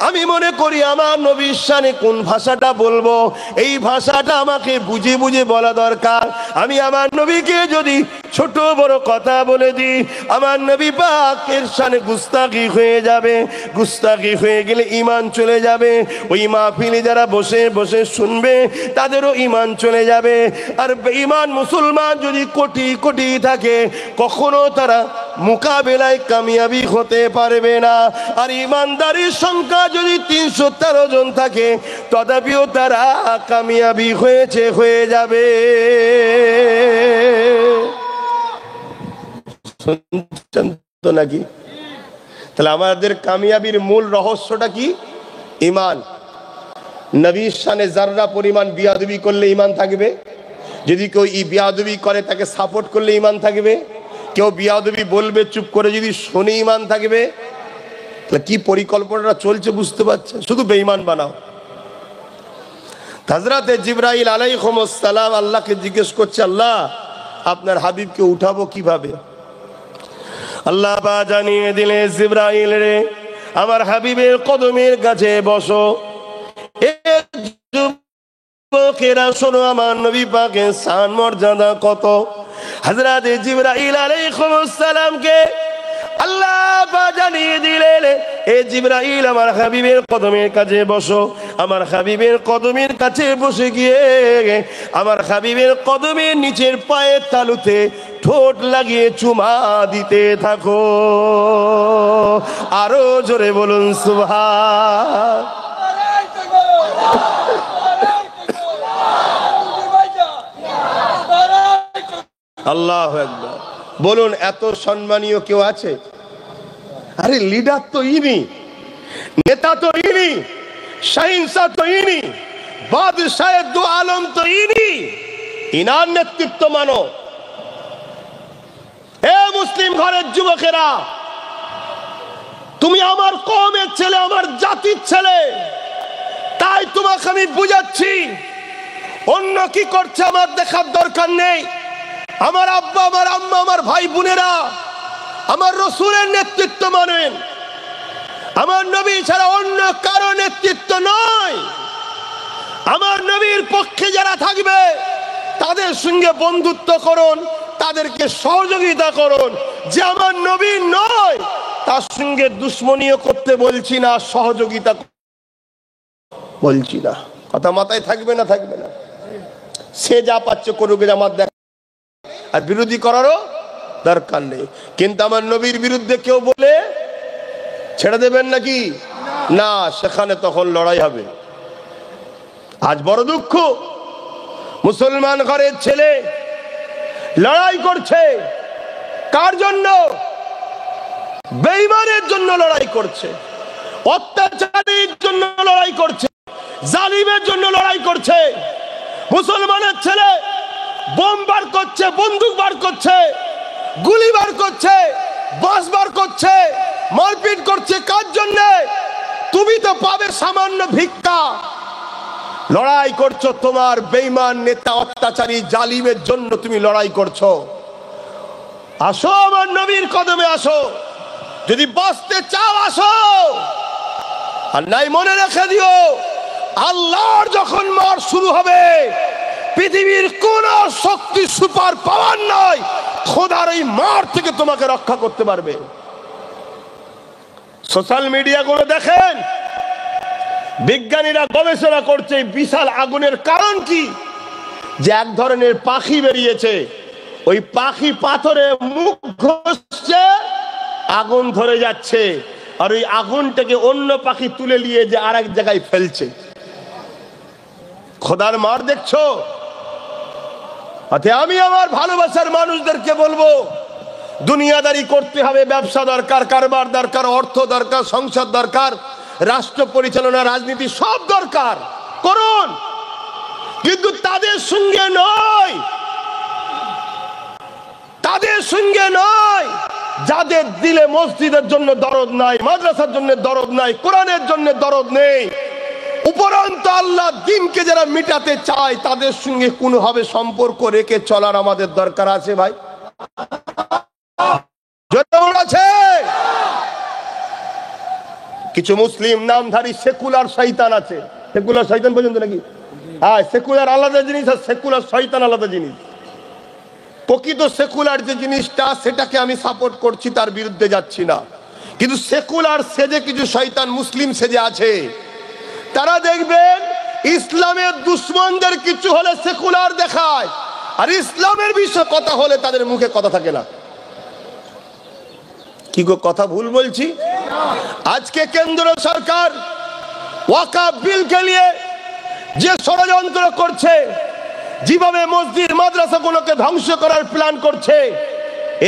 আমি মনে করি আমার নবীর শানে কোন ভাষাটা বলবো, এই ভাষাটা আমাকে বুঝে বুঝে বলা দরকার। আমি আমার নবীকে যদি ছোট বড় কথা বলে দিই, আমার নবী পাকের শানে গুস্তাখি হয়ে যাবে। গুস্তাখি হয়ে গেলে ঈমান চলে যাবে। ওই মাহফিলে যারা বসে বসে শুনবে তাদেরও ঈমান চলে যাবে। আর বেঈমান মুসলমান যদি কোটি কোটি থাকে, কখনো তারা মোকাবেলায় কামিয়াবি হতে পারবে না। আর ঈমানদারির সংখ্যা যদি 313 জন থাকে, তথাপিও তারা কামিয়াবি হয়ে যাবে। শুনছেন তো নাকি? তাহলে আমাদের কামিয়াবির মূল রহস্যটা কি? ঈমান। নবীর শানে যাররা পরিমাণ বিয়াদবি করলে ঈমান থাকবে। যদি কেউ বিয়াদবি করে তাকে সাপোর্ট করলে ঈমান থাকবে। কেউ বিয়াদবি বলবে, চুপ করে যদি শুনে ঈমান থাকবে। তাহলে কি পরিকল্পনাটা চলছে বুঝতে পারছেন? শুধু বেঈমান বানাও। হযরতে জিবরাইল আলাইহিস সালাম আল্লাহকে জিজ্ঞেস করছে, আল্লাহ আপনার হাবিবকে উঠাবো কিভাবে? আল্লাহ বা জানিয়ে দিলে, জিবরাইল রে, আমার হাবিবের কদমের কাছে বসো। যুবকেরা শোনো, আমার নবী পাকের শান মর্যাদা কত। হযরতে জিবরাইল আলাইহিস সালামকে আল্লাহ বা জানিয়ে দিলেন, এ জিবরাইল আমার হাবিবের কদমের কাছে বসো। আমার হাবিবের কদমের কাছে বসে গিয়ে আমার হাবিবের কদমের নিচের পায়ের তালুতে ঠোঁট লাগিয়ে চুমা দিতে থাকো। আরো জোরে বলুন সুবহান। আল্লাহু আকবার। বলুন, এত সম্মানীয় কেউ আছে? আরে লিডার তো ইনি, নেতা তো ইনি, শাহিনশাহ তো ইনি, বাদশাহ দু আলম তো ইনি। ইনার নেতৃত্ব মানো। এ মুসলিম ঘরের যুবকেরা, তুমি আমার কওমের ছেলে, আমার জাতির ছেলে, তাই তোমাকে আমি বুঝাচ্ছি। অন্য কি করছে আমার দেখার দরকার নেই। আমার আব্বা, আমার আম্মা, আমার ভাই বোনেরা আমার রসুলের নেতৃত্ব মানেন। আমার নবী ছাড়া অন্য কারো নেতৃত্ব নয়। আমার নবীর পক্ষে যারা থাকবে তাদের সঙ্গে বন্ধুত্ব করুন, তাদেরকে সহযোগিতা করুন। যে আমার নবী নয় তার সঙ্গে দুশ্মনীয় করতে বলছি না, সহযোগিতা বলছি না। কথা মাথায় থাকবে না? থাকবে না। সে যা পাচ্ছে করুক, আমার দেখ, আর বিরোধী করারও দরকার নেই। কিন্তু আমার নবীর বিরুদ্ধে কেউ বলে ছেড়ে দেবেন নাকি? না, সেখানে তখন লড়াই হবে। আজ বড় দুঃখ, মুসলমান ঘরের ছেলে লড়াই করছে। কার জন্য? বেঈমানের জন্য লড়াই করছে, অত্যাচারীর জন্য লড়াই করছে, জালিমের জন্য লড়াই করছে। মুসলমানের ছেলে বোম বার করছে, বন্দুক বার করছে, গুলি বার করছে, বাস বার করছে, মারপিট করছে। কার জন্য? তুমি তো পাবে সামান্য ভিক্ষা। লড়াই করছো তোমার বেঈমান নেতা, অত্যাচারী, জালিমের জন্য তুমি লড়াই করছো। আসো আমার নবীর কদমে আসো। যদি বাঁচতে চাও আসো, আর নাই মনে রেখে দিও, আল্লাহর যখন মার শুরু হবে, পৃথিবীর কোন শক্তি, সুপার পাওয়ার নয় খোদার এই মার থেকে তোমাকে রক্ষা করতে পারবে। সোশ্যাল মিডিয়া গুলো দেখেন, বিজ্ঞানীরা গবেষণা করছে বিশাল আগুনের কারণ কি। যে এক ধরনের পাখি বেরিয়েছে, ওই পাখি পাথরে মুখ ঘষছে, আগুন ধরে যাচ্ছে, আর ওই আগুনটাকে অন্য পাখি তুলে নিয়ে যে আর এক জায়গায় ফেলছে। খোদার মার দেখছো? আমি আমার ভালোবাসার মানুষদেরকে বলবো, দুনিয়াদারি করতে হবে, ব্যবসা দরকার, কারবার দরকার, অর্থ দরকার, সংসদ দরকার, রাষ্ট্র পরিচালনা, রাজনীতি সব দরকার, করুন। কিন্তু তাদের সঙ্গে নয়, তাদের সঙ্গে নয় যাদের দিলে মসজিদের জন্য দরদ নাই, মাদ্রাসার জন্য দরদ নাই, কোরআনের জন্য দরদ নেই। উপরন্ত আল্লাহ দিনকে যারা মিটাতে চায় তাদের সঙ্গে কোনোভাবে সম্পর্ক রেখে চলার আমাদের দরকার আছে ভাই। কিছু মুসলিম নামধারী সেকুলার শয়তান আছে। সেকুলার শয়তান পর্যন্ত নাকি? হ্যাঁ, সেকুলার আলাদা জিনিস আর সেকুলার শয়তান আলাদা জিনিস। প্রকৃত সেকুলার যে জিনিসটা সেটাকে আমি সাপোর্ট করছি, তার বিরুদ্ধে যাচ্ছি না। কিন্তু সেকুলার সেজে কিছু শয়তান মুসলিম সেজে আছে, তারা দেখবেন ইসলামের দুশ্মনদের কিছু হলে সেকুলার দেখায়, আর ইসলামের বিষয়ে কথা হলে তাদের মুখে কথা থাকে না। কি গো, কথা ভুল বলছি? আজকে কেন্দ্র সরকার ওয়াকফ বিলকে নিয়ে যে ষড়যন্ত্র করছে, যেভাবে মসজিদ মাদ্রাসাগুলোকে ধ্বংস করার প্ল্যান করছে,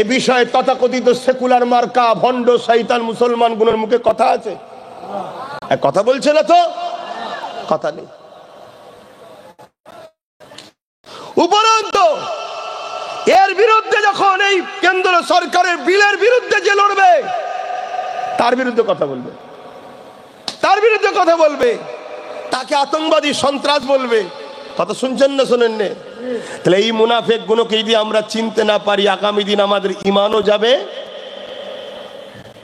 এ বিষয়ে তথাকথিত সেকুলার মার্কা ভণ্ড শয়তান মুসলমানগুলোর মুখে কথা আছে? কথা বলছে না তো, কথা নেই। উপরন্তু এর বিরুদ্ধে যখন এই কেন্দ্র সরকারের বিলের বিরুদ্ধে যে লড়বে, তার বিরুদ্ধে কথা বলবে, তার বিরুদ্ধে কথা বলবে, তাকে আতঙ্কবাদী সন্ত্রাস বলবে। কথা শুনছেন না শোনেন না? তাহলে এই মুনাফিক গুলোকে যদি আমরা চিনতে না পারি, আগামী দিন আমাদের ঈমানও যাবে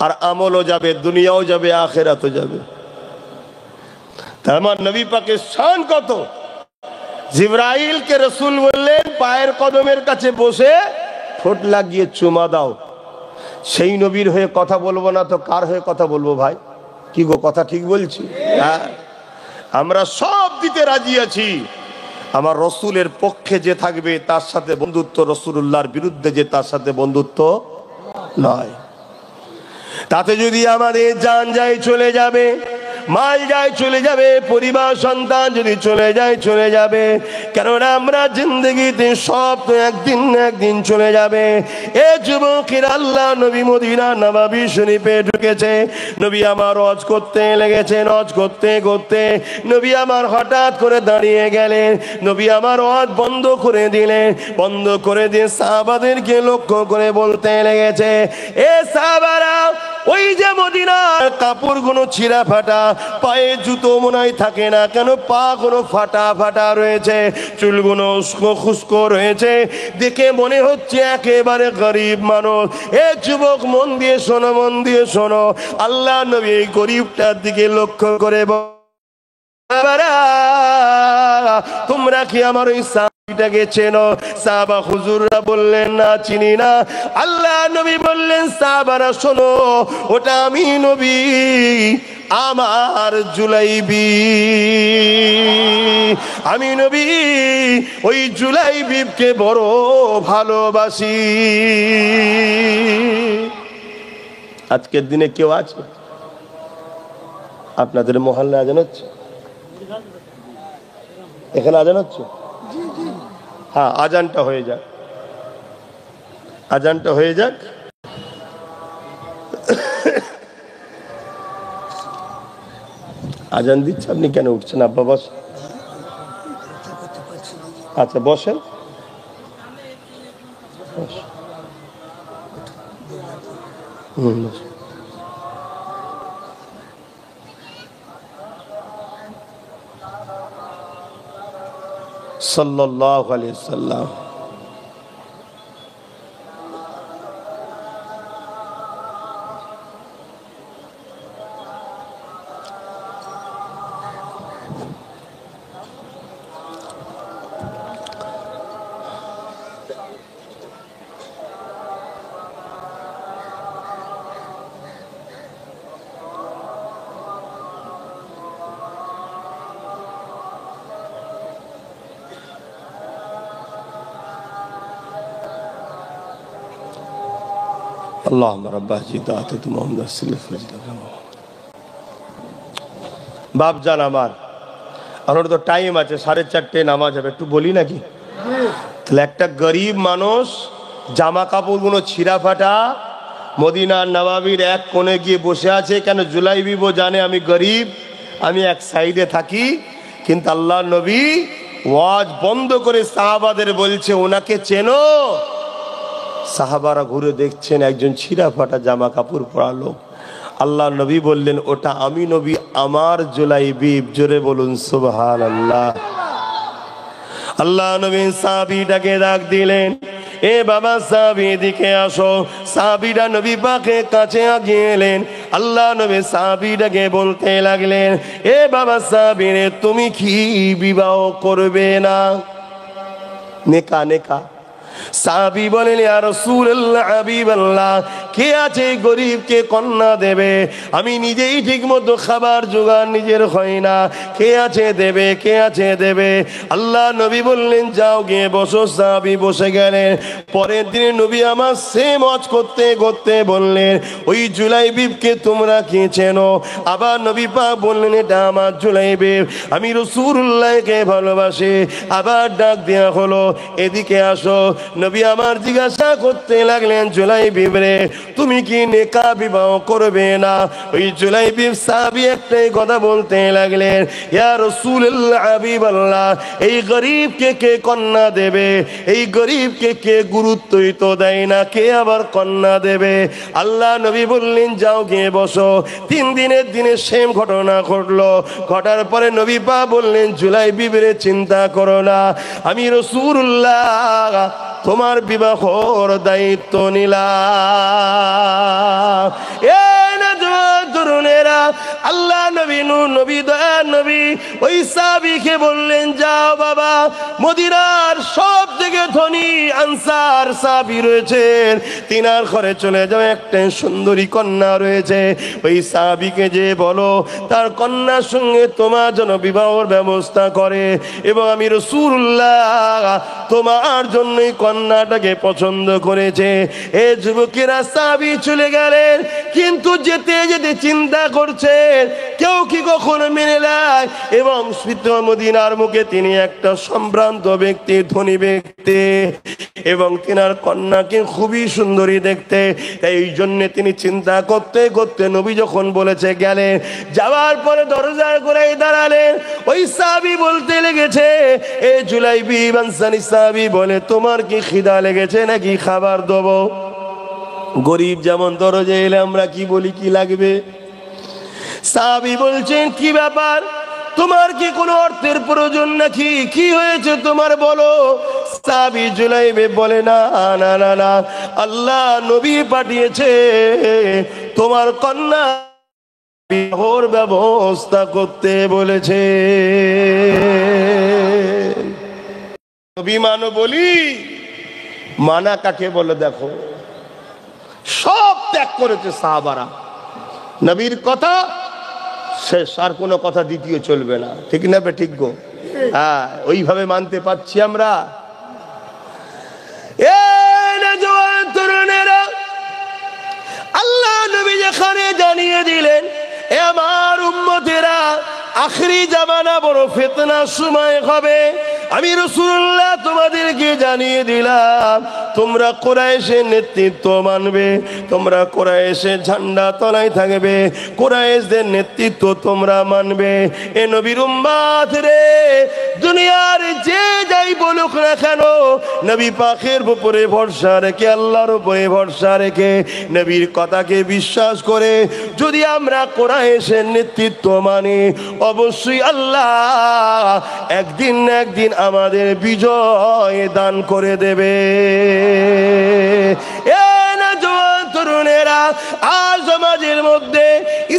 আর আমলও যাবে, দুনিয়াও যাবে, আখিরাতও যাবে। তার আমার নবী পাকের শান কত! জিবরাইলকে রাসূল বললেন পায়ের কদমের কাছে বসে ঠোঁট লাগিয়ে চুমা দাও। সেই নবীর হয়ে কথা বলবো না তো কার হয়ে কথা বলবো ভাই? কি গো, কথা ঠিক বলছি? হ্যাঁ, আমরা সব দিতে রাজি আছি। আমার রসুলের পক্ষে যে থাকবে তার সাথে বন্ধুত্ব, রসুলুল্লাহর বিরুদ্ধে যে তার সাথে বন্ধুত্ব নয়। তাতে যদি আমাদের জান যায় চলে যাবে, মাল যায় চলে যাবে, পরিবার সন্তান যদি চলে যায় চলে যাবে, কারণ আমরা জিন্দগিতে সব তো একদিন না একদিন চলে যাবে। এ যুবকের আল্লাহ নবী মদিনা নববী শরীফে ঢুকেছে। নবী আমার হজ করতে লেগেছেন, হজ করতে করতে নবী আমার হঠাৎ করে দাঁড়িয়ে গেলেন। নবী আমার হজ বন্ধ করে দিলেন, বন্ধ করে দিয়ে সাহাবাদেরকে লক্ষ্য করে বলতে লেগেছে, এ সাহাবারা, ওই যে মদিনার কাপড়গুলো ছিঁড়া ফাটা, পায়ে জুতো মনে হয় থাকে না কেন, পা গুলো ফাটা ফাটা রয়েছে, চুলগুলো উস্কো খুস্কো রয়েছে, দেখে মনে হচ্ছে একেবারে গরিব মানুষ। এ যুবক, মন দিয়ে শোনো, মন দিয়ে শোনো। আল্লাহ নবী এই গরিবটার দিকে লক্ষ্য করে তোমরা কি আমার ওই সাহাবীটাকে চেনো? সাহাবা হুজুররা বললেন না, চিনি না। আল্লাহ নবী বললেন, সাহাবারা শোনো, ওটা আমি নবী, আমার জুলাইবি। আমি নবী ওই জুলাইবিবকে বড় ভালোবাসি। আজকের দিনে কেউ আছে? আপনাদের মহল্লা আজান হচ্ছে? এখানে আজান হচ্ছে? হ্যাঁ, আজানটা হয়ে যাক, আজানটা হয়ে যাক। আজান দিচ্ছে, আপনি কেন উঠছেন? আব্বা বস। আচ্ছা বসেন। সাল্লাল্লাহু আলাইহি ওয়াসাল্লাম। বাপজান আমার, আমার তো টাইম আছে, 4:30 নামাজ হবে, একটু বলি নাকি? তাহলে একটা গরিব মানুষ জামা কাপড়গুলো ছিঁড়া ফাটা মদিনার নবাবির এক কোণে গিয়ে বসে আছে। কেন? জুলাইবিবও জানে আমি গরিব, আমি এক সাইডে থাকি। কিন্তু আল্লাহ নবী ওয়াজ বন্ধ করে সাহাবাদের বলছে, ওনাকে চেনো? সাহাবারা ঘুরে দেখছেন একজন ছিঁড়া ফাটা জামা কাপড় পরা লোক। আল্লাহ নবী বললেন, ওটা আমি নবী, আমার জুলাইবিব। জোরে বলুন সুবহানাল্লাহ। আল্লাহ নবী সাহাবীটাকে ডাক দিলেন, এ বাবা সাহাবী এদিকে আসো। সাহাবীরা নবী পাকের কাছে আগিয়ে এলেন। আল্লাহ নবী সাহাবীটাকে বলতে লাগলেন, এ বাবা সাহাবী রে, তুমি কি বিবাহ করবে না? নেকা নেকা। সাহাবী বলেন, ইয়া রাসূলুল্লাহ, হাবিবাল্লাহ, কে আছে গরিবকে কন্যা দেবে? আমি নিজেই ঠিক মতো খাবার জোগাড় নিজের হয় না, কে আছে দেবে, কে আছে দেবে? আল্লাহ নবী বললেন, যাও গিয়ে বসো। সাহাবী বসে গেলেন। পরের দিনে নবী আমার সেম হজ করতে করতে বললেন, ওই জুলাইবিবকে তোমরা কি চেনো? আবার নবী পাক বললেন, এটা আমার জুলাইবিব, আমি রাসূলুল্লাহকে ভালোবাসি। আবার ডাক দেয়া হলো, এদিকে আসো। নবী আমার জিজ্ঞাসা করতে লাগলেন, জুলাইবিব রে, তুমি কি নেকা বিবাহ করবে না? ওই জুলাইবিব সাহাবী একটাই কথা বলতে লাগলেন, ইয়া রাসূলুল্লাহ, হাবিবাল্লাহ, এই গরিবকে কে কন্যা দেবে? এই গরিবকে কে গুরুত্বই তো দেয় না, কে আবার কন্যা দেবে? আল্লাহ নবী বললেন, যাও গিয়ে বসো। 3 দিনের দিনে সেম ঘটনা ঘটলো। ঘটার পরে নবী পাক বললেন, জুলাইবিব রে, চিন্তা করো না, আমি রাসূলুল্লাহ তোমার বিবাহর দায়িত্ব নিলাম। তরুণেরা, আল্লাহ নবী, নূর নবী, দয়ার নবী ওই সাহাবীকে বললেন, যাও বাবা, মদিনার সব থেকে ধনী আনসার সাহাবী রয়েছেন, তিনার ঘরে চলে যাও, একটা সুন্দরী কন্যা রয়েছে, ওই সাহাবীকে যে বলো তার কন্যার সঙ্গে তোমার জন্য বিবাহর ব্যবস্থা করে, এবং আমি রাসূলুল্লাহ তোমার জন্যই কন্যাটাকে পছন্দ করেছে। এ যুবকেরা, সাহাবী চলে গেলেন, কিন্তু যেতে যেতে চিন্তা করছেন, কেউ কি কখনো মেনে নেয়? এবং মদিনার মুখে তিনি একটা সম্ভ্রান্ত ব্যক্তি, ধনী ব্যক্তি, এবং তিনার কন্যাকে খুবই সুন্দরী দেখতে। এই জন্য তিনি চিন্তা করতে করতে নবী যখন বলেছে গেলেন, যাওয়ার পরে দরজার করে দাঁড়ালেন। ওই সাহাবী বলতে লেগেছে, এ জুলাইবিব আনসারী সাহাবী বলে, তোমার কি খিদা লেগেছে নাকি খাবার দেবো? গরিব যেমন দরজায় এলে আমরা কি বলি, কি লাগবে? সাহাবী বলছেন, কি ব্যাপার, তোমার কি কোনো অর্থের প্রয়োজন নাকি, কি হয়েছে তোমার বলো? সাহাবী জুলাইবিব বলে, না না না না, আল্লাহ নবী পাঠিয়েছে তোমার কন্যা বিবাহর ব্যবস্থা করতে বলেছে। নবী মানো বলি, মানা কাকে বলে দেখো, সব ত্যাগ করেছে সাহাবারা, নবীর কথা শেষ, আর কোনো কথা দ্বিতীয় চলবে না, ঠিক না? ঠিক গো, হ্যাঁ, ওইভাবে মানতে পারছি আমরা। আল্লাহ নবী যেখানে জানিয়ে দিলেন, এ আমার উম্মতেরা, আখরি জামানা বড় ফিতনার সময় হবে, আমি রাসূলুল্লাহ তোমাদেরকে জানিয়ে দিলাম, তোমরা কুরাইশের নেতৃত্ব মানবে, তোমরা কুরাইশের ঝান্ডা তলায় থাকবে, কুরাইশদের নেতৃত্ব তোমরা মানবে। এ নবীর উম্মত রে, দুনিয়ার যে যাই বলুক না কেন, নবী পাকের উপরে ভরসা রেখে, আল্লাহর উপরে ভরসা রেখে, নবীর কথাকে বিশ্বাস করে যদি আমরা কুরাইশের নেতৃত্ব মানি, অবশ্যই আল্লাহ একদিন না একদিন আমাদের বিজয় দান করে দেবে। তরুণেরা, আর সমাজের মধ্যে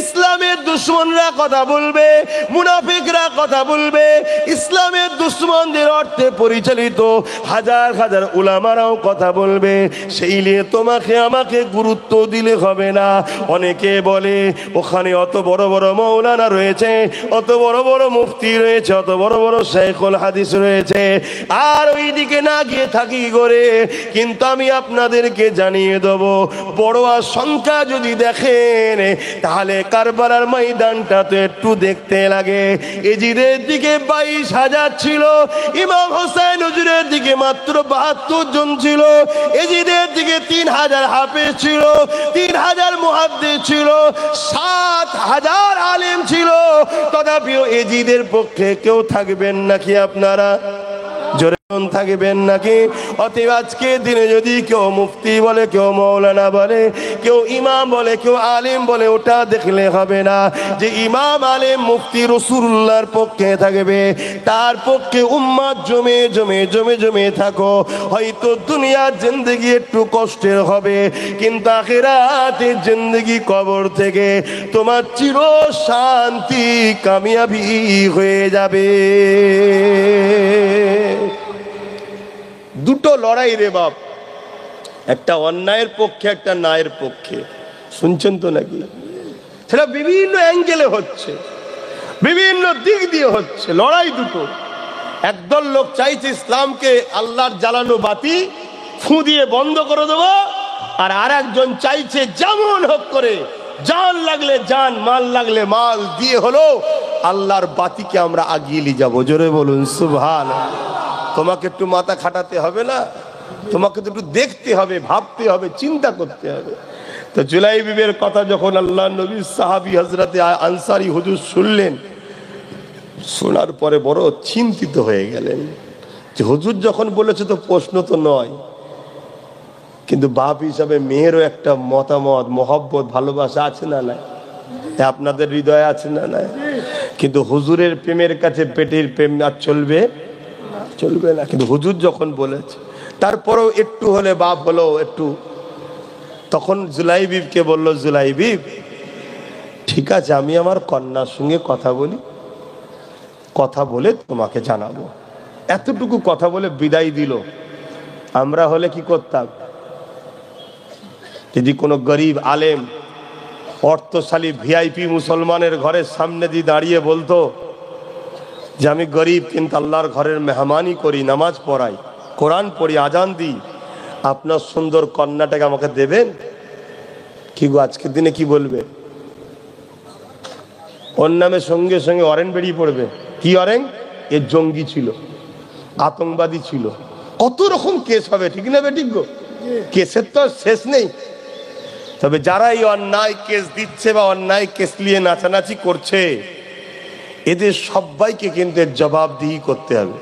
ইসলামের দুশ্মনরা কথা বলবে, মুনাফিকরা কথা বলবে, ইসলামের দুশ্মনদের অর্থে পরিচালিত হাজার হাজার উলামারাও কথা বলবে, সেই নিয়ে তোমাকে আমাকে গুরুত্ব দিলে হবে না। অনেকে বলে ওখানে অত বড় বড় মৌলানা রয়েছে, অত বড় বড় মুফতি রয়েছে, অত বড় বড় শাইখুল হাদিস রয়েছে, আর ওই দিকে না গিয়ে থাকি করে। কিন্তু আমি আপনাদেরকে জানিয়ে দেবো, বড় সংখ্যা যদি দেখেন, তাহলে কারবালার ময়দানটা তো একটু দেখতে লাগে। এজিদের দিকে 22,000 ছিল, ইমাম হোসেন হুজুরের দিকে মাত্র 72 জন ছিল, এজিদের দিকে 3,000 হাফেজ ছিল, 3,000 মুহাদ্দিস ছিল, 7,000 আলেম ছিল। তথাপিও এজিদের পক্ষে কেউ থাকবেন নাকি আপনারা? জোরে থাকবেন নাকি? অতএব আজকে দিনে যদি কেউ মুফতি বলে, কেউ মৌলানা বলে, কেউ ইমাম বলে, কেউ আলিম বলে, ওটা দেখলে হবে না যে ইমাম আলিম মুফতি রাসূলুল্লাহর পক্ষে থাকবে, তার পক্ষে উম্মত জমে জমে জমে জমে থাকো। হয়তো দুনিয়ার জিন্দেগি একটু কষ্টের হবে, কিন্তু আখিরাতের জিন্দেগি, কবর থেকে তোমার চির শান্তি কামিয়াবি হয়ে যাবে। দুটো লড়াই রে বাপ, একটা অন্যায়ের পক্ষে, একটা ন্যায়ের পক্ষে। শুনছেন তো নাকি? সেটা বিভিন্ন অ্যাঙ্গেলে হচ্ছে, বিভিন্ন দিক দিয়ে হচ্ছে লড়াই দুটো। একদল লোক চাইছে ইসলামকে আল্লাহর জ্বালানো বাতি ফু দিয়ে বন্ধ করে দেবো, আর একজন চাইছে যেমন হোক করে জান লাগলে জান, মাল লাগলে মাল দিয়ে হলো আল্লাহর বাতিকে আমরা আগিয়ে নিয়ে যাবো। জোরে বলুন সুবহানাল্লাহ। তোমাকে একটু মাথা খাটাতে হবে না? তোমাকে তো একটু দেখতে হবে, ভাবতে হবে, চিন্তা করতে হবে। তো জুলাইবিবের কথা যখন আল্লাহ নবী সাহাবী হযরতে আনসারী হুজুর শুনলেন, শোনার পরে বড় চিন্তিত হয়ে গেলেন যে হুজুর যখন বলেছে তো প্রশ্ন তো নয়, কিন্তু বাপ হিসাবে মেয়েরও একটা মতামত, মহব্বত, ভালোবাসা আছে না নাই? আপনাদের হৃদয়ে আছে না নাই? কিন্তু হুজুরের প্রেমের কাছে পেটের প্রেম আর চলবে চলবে না। কিন্তু হুজুর যখন বলেছে, তারপরেও একটু হলে বাপ হলো একটু। তখন জুলাইবিবকে বলল, জুলাইবিব ঠিক আছে, আমি আমার কন্যার সঙ্গে কথা বলি, কথা বলে তোমাকে জানাবো। এতটুকু কথা বলে বিদায় দিল। আমরা হলে কি করতাম? যদি কোনো গরিব আলেম, অর্থশালী ভিআইপি মুসলমানের ঘরের সামনে দিয়ে দাঁড়িয়ে বলতো যে আমি গরিব কিন্তু আল্লাহর ঘরের মেহমানি করি, নামাজ পড়াই, কোরআন পড়ি, আজান দিই, আপনার সুন্দর কন্যাটাকে আমাকে দেবেন? কি গো আজকের দিনে কি বলবে? ওর নামে সঙ্গে সঙ্গে ওয়ারেন্ট বেরিয়ে পড়বে। কি ওয়ারেন্ট? এ জঙ্গি ছিল, আতঙ্কবাদী ছিল, কত রকম কেস হবে, ঠিক না বেঠিক গো? কেসের তো শেষ নেই। তবে যারা এই অন্যায় কেস দিচ্ছে বা অন্যায় কেস নিয়ে নাচানাচি করছে, এদের সবাইকে কিন্তু জবাবদিহি করতে হবে।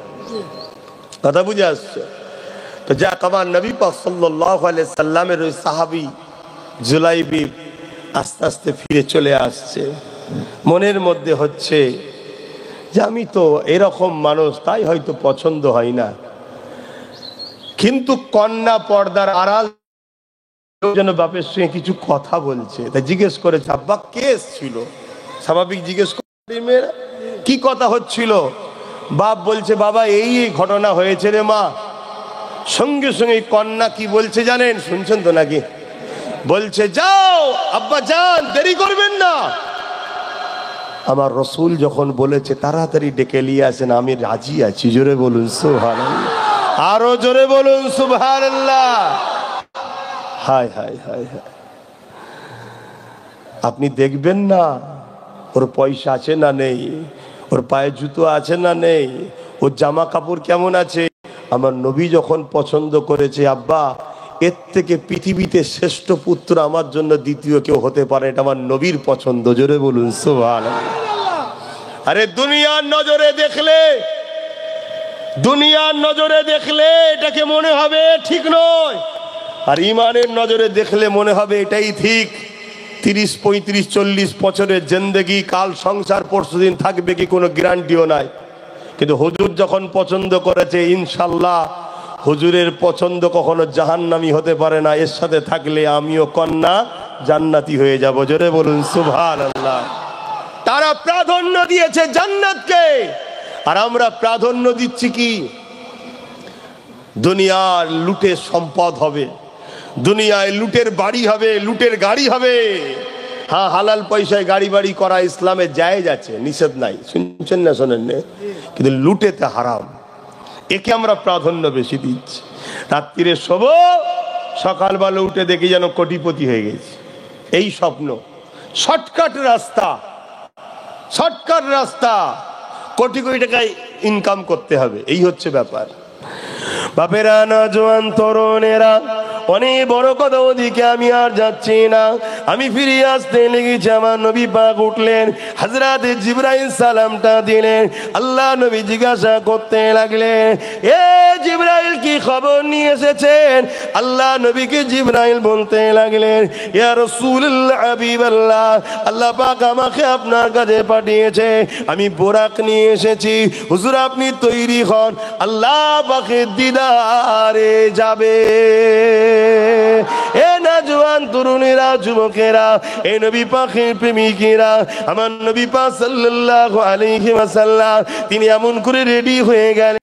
কথা বুঝে আসছে তো? যাক, আমার নবী পাক সাল্লাল্লাহু আলাইহি সাল্লামের ওই সাহাবী জুলাইবিব আস্তে আস্তে ফিরে চলে আসছে। মনের মধ্যে হচ্ছে যে আমি তো এরকম মানুষ, তাই হয়তো পছন্দ হয় না। কিন্তু কন্যা পর্দার আড়াল যেন বাপের সঙ্গে কিছু কথা বলছে, তাই জিজ্ঞেস করেছে, আব্বা কেস ছিল? স্বাভাবিক জিজ্ঞেস করে মেয়েরা কি কথা হচ্ছিল? বাপ বলছে, বাবা এই এই ঘটনা হয়েছে রে মা। সঙ্গে সঙ্গে কন্যা কি বলছে জানেন? শুনছেন তো নাকি? বলছে, যাও আব্বা যান, দেরি করবেন না, আমার রসুল যখন বলেছে তাড়াতাড়ি ডেকে নিয়ে আসেন, আমি রাজি আছি। জোরে বলুন সুবহানাল্লাহ, আরো জোরে বলুন সুবহানাল্লাহ। হায় হায় হায় হায়, আপনি দেখবেন না ওর পয়সা আছে না নেই, ওর পায়ে জুতো আছে না নেই, ওর জামা কাপড় কেমন আছে। আমার নবী যখন পছন্দ করেছে, আব্বা এর থেকে পৃথিবীতে শ্রেষ্ঠ পুত্র আমার জন্য দ্বিতীয় কেউ হতে পারে, এটা আমার নবীর পছন্দ। জোরে বলুন সুবহানাল্লাহ। আরে দুনিয়ার নজরে দেখলে, দুনিয়ার নজরে দেখলে এটাকে মনে হবে ঠিক নয়, আর ইমানের নজরে দেখলে মনে হবে এটাই ঠিক। 30, 35, 40 বছরের জিন্দেগি, কাল সংসার পরশুদিন থাকবে কি কোনো গ্যারান্টিও নাই। কিন্তু হুজুর যখন পছন্দ করেছে, ইনশাল্লাহ হুজুরের পছন্দ কখনো জাহান্নামী হতে পারে না। এর সাথে থাকলে আমিও কন্যা জান্নাতি হয়ে যাব। জোরে বলুন সুবহানাল্লাহ। তারা প্রাধান্য দিয়েছে জান্নাতকে, আর আমরা প্রাধান্য দিচ্ছি কি? দুনিয়ার লুটের সম্পদ হবে, দুনিয়ায় লুটের বাড়ি হবে, লুটের গাড়ি হবে। হ্যাঁ, হালাল পয়সায় গাড়ি বাড়ি করা ইসলামে জায়েজ আছে, নিষেধ নাই। শুনছেন না শোনেন না? কিন্তু লুটেতে হারাম, একে আমরা প্রাধান্য বেশি দিচ্ছি। রাত্রিরে শোবো, সকালবেলা উঠে দেখি যেন কোটিপতি হয়ে গেছি, এই স্বপ্ন। শর্টকাট রাস্তা, শর্টকাট রাস্তা, কোটি কোটি টাকায় ইনকাম করতে হবে, এই হচ্ছে ব্যাপার। বাপেরা, নওজোয়ান তরুণেরা, অনেক বড় কথা, ওদিকে আমি আর যাচ্ছি না। আমি ফিরে আসতে লেগেছি, আমার নবী পাক উঠলেন, হযরত জিবরাইল সালামটা দিলেন। আল্লাহ নবী জিজ্ঞাসা করতে লাগলেন, এ জিবরাইল কি খবর নিয়ে এসেছেন? আল্লাহ নবীকে জিবরাইল বলতে লাগলেন, ইয়া রাসূলুল্লাহ হাবিবাল্লাহ, আল্লাহ পাক আমাকে আপনার কাছে পাঠিয়েছে, আমি বোরাক নিয়ে এসেছি, হুজুর আপনি তৈরি হন, আল্লাহ পাকের দিদারে যাবে। এ নওজোয়ান তরুণেরা, যুবকেরা, এ নবী পাকের প্রেমিকেরা, আমার নবী পাক সাল্লাল্লাহু আলাইহি ওয়াসাল্লাম তিনি এমন করে রেডি হয়ে গেলেন।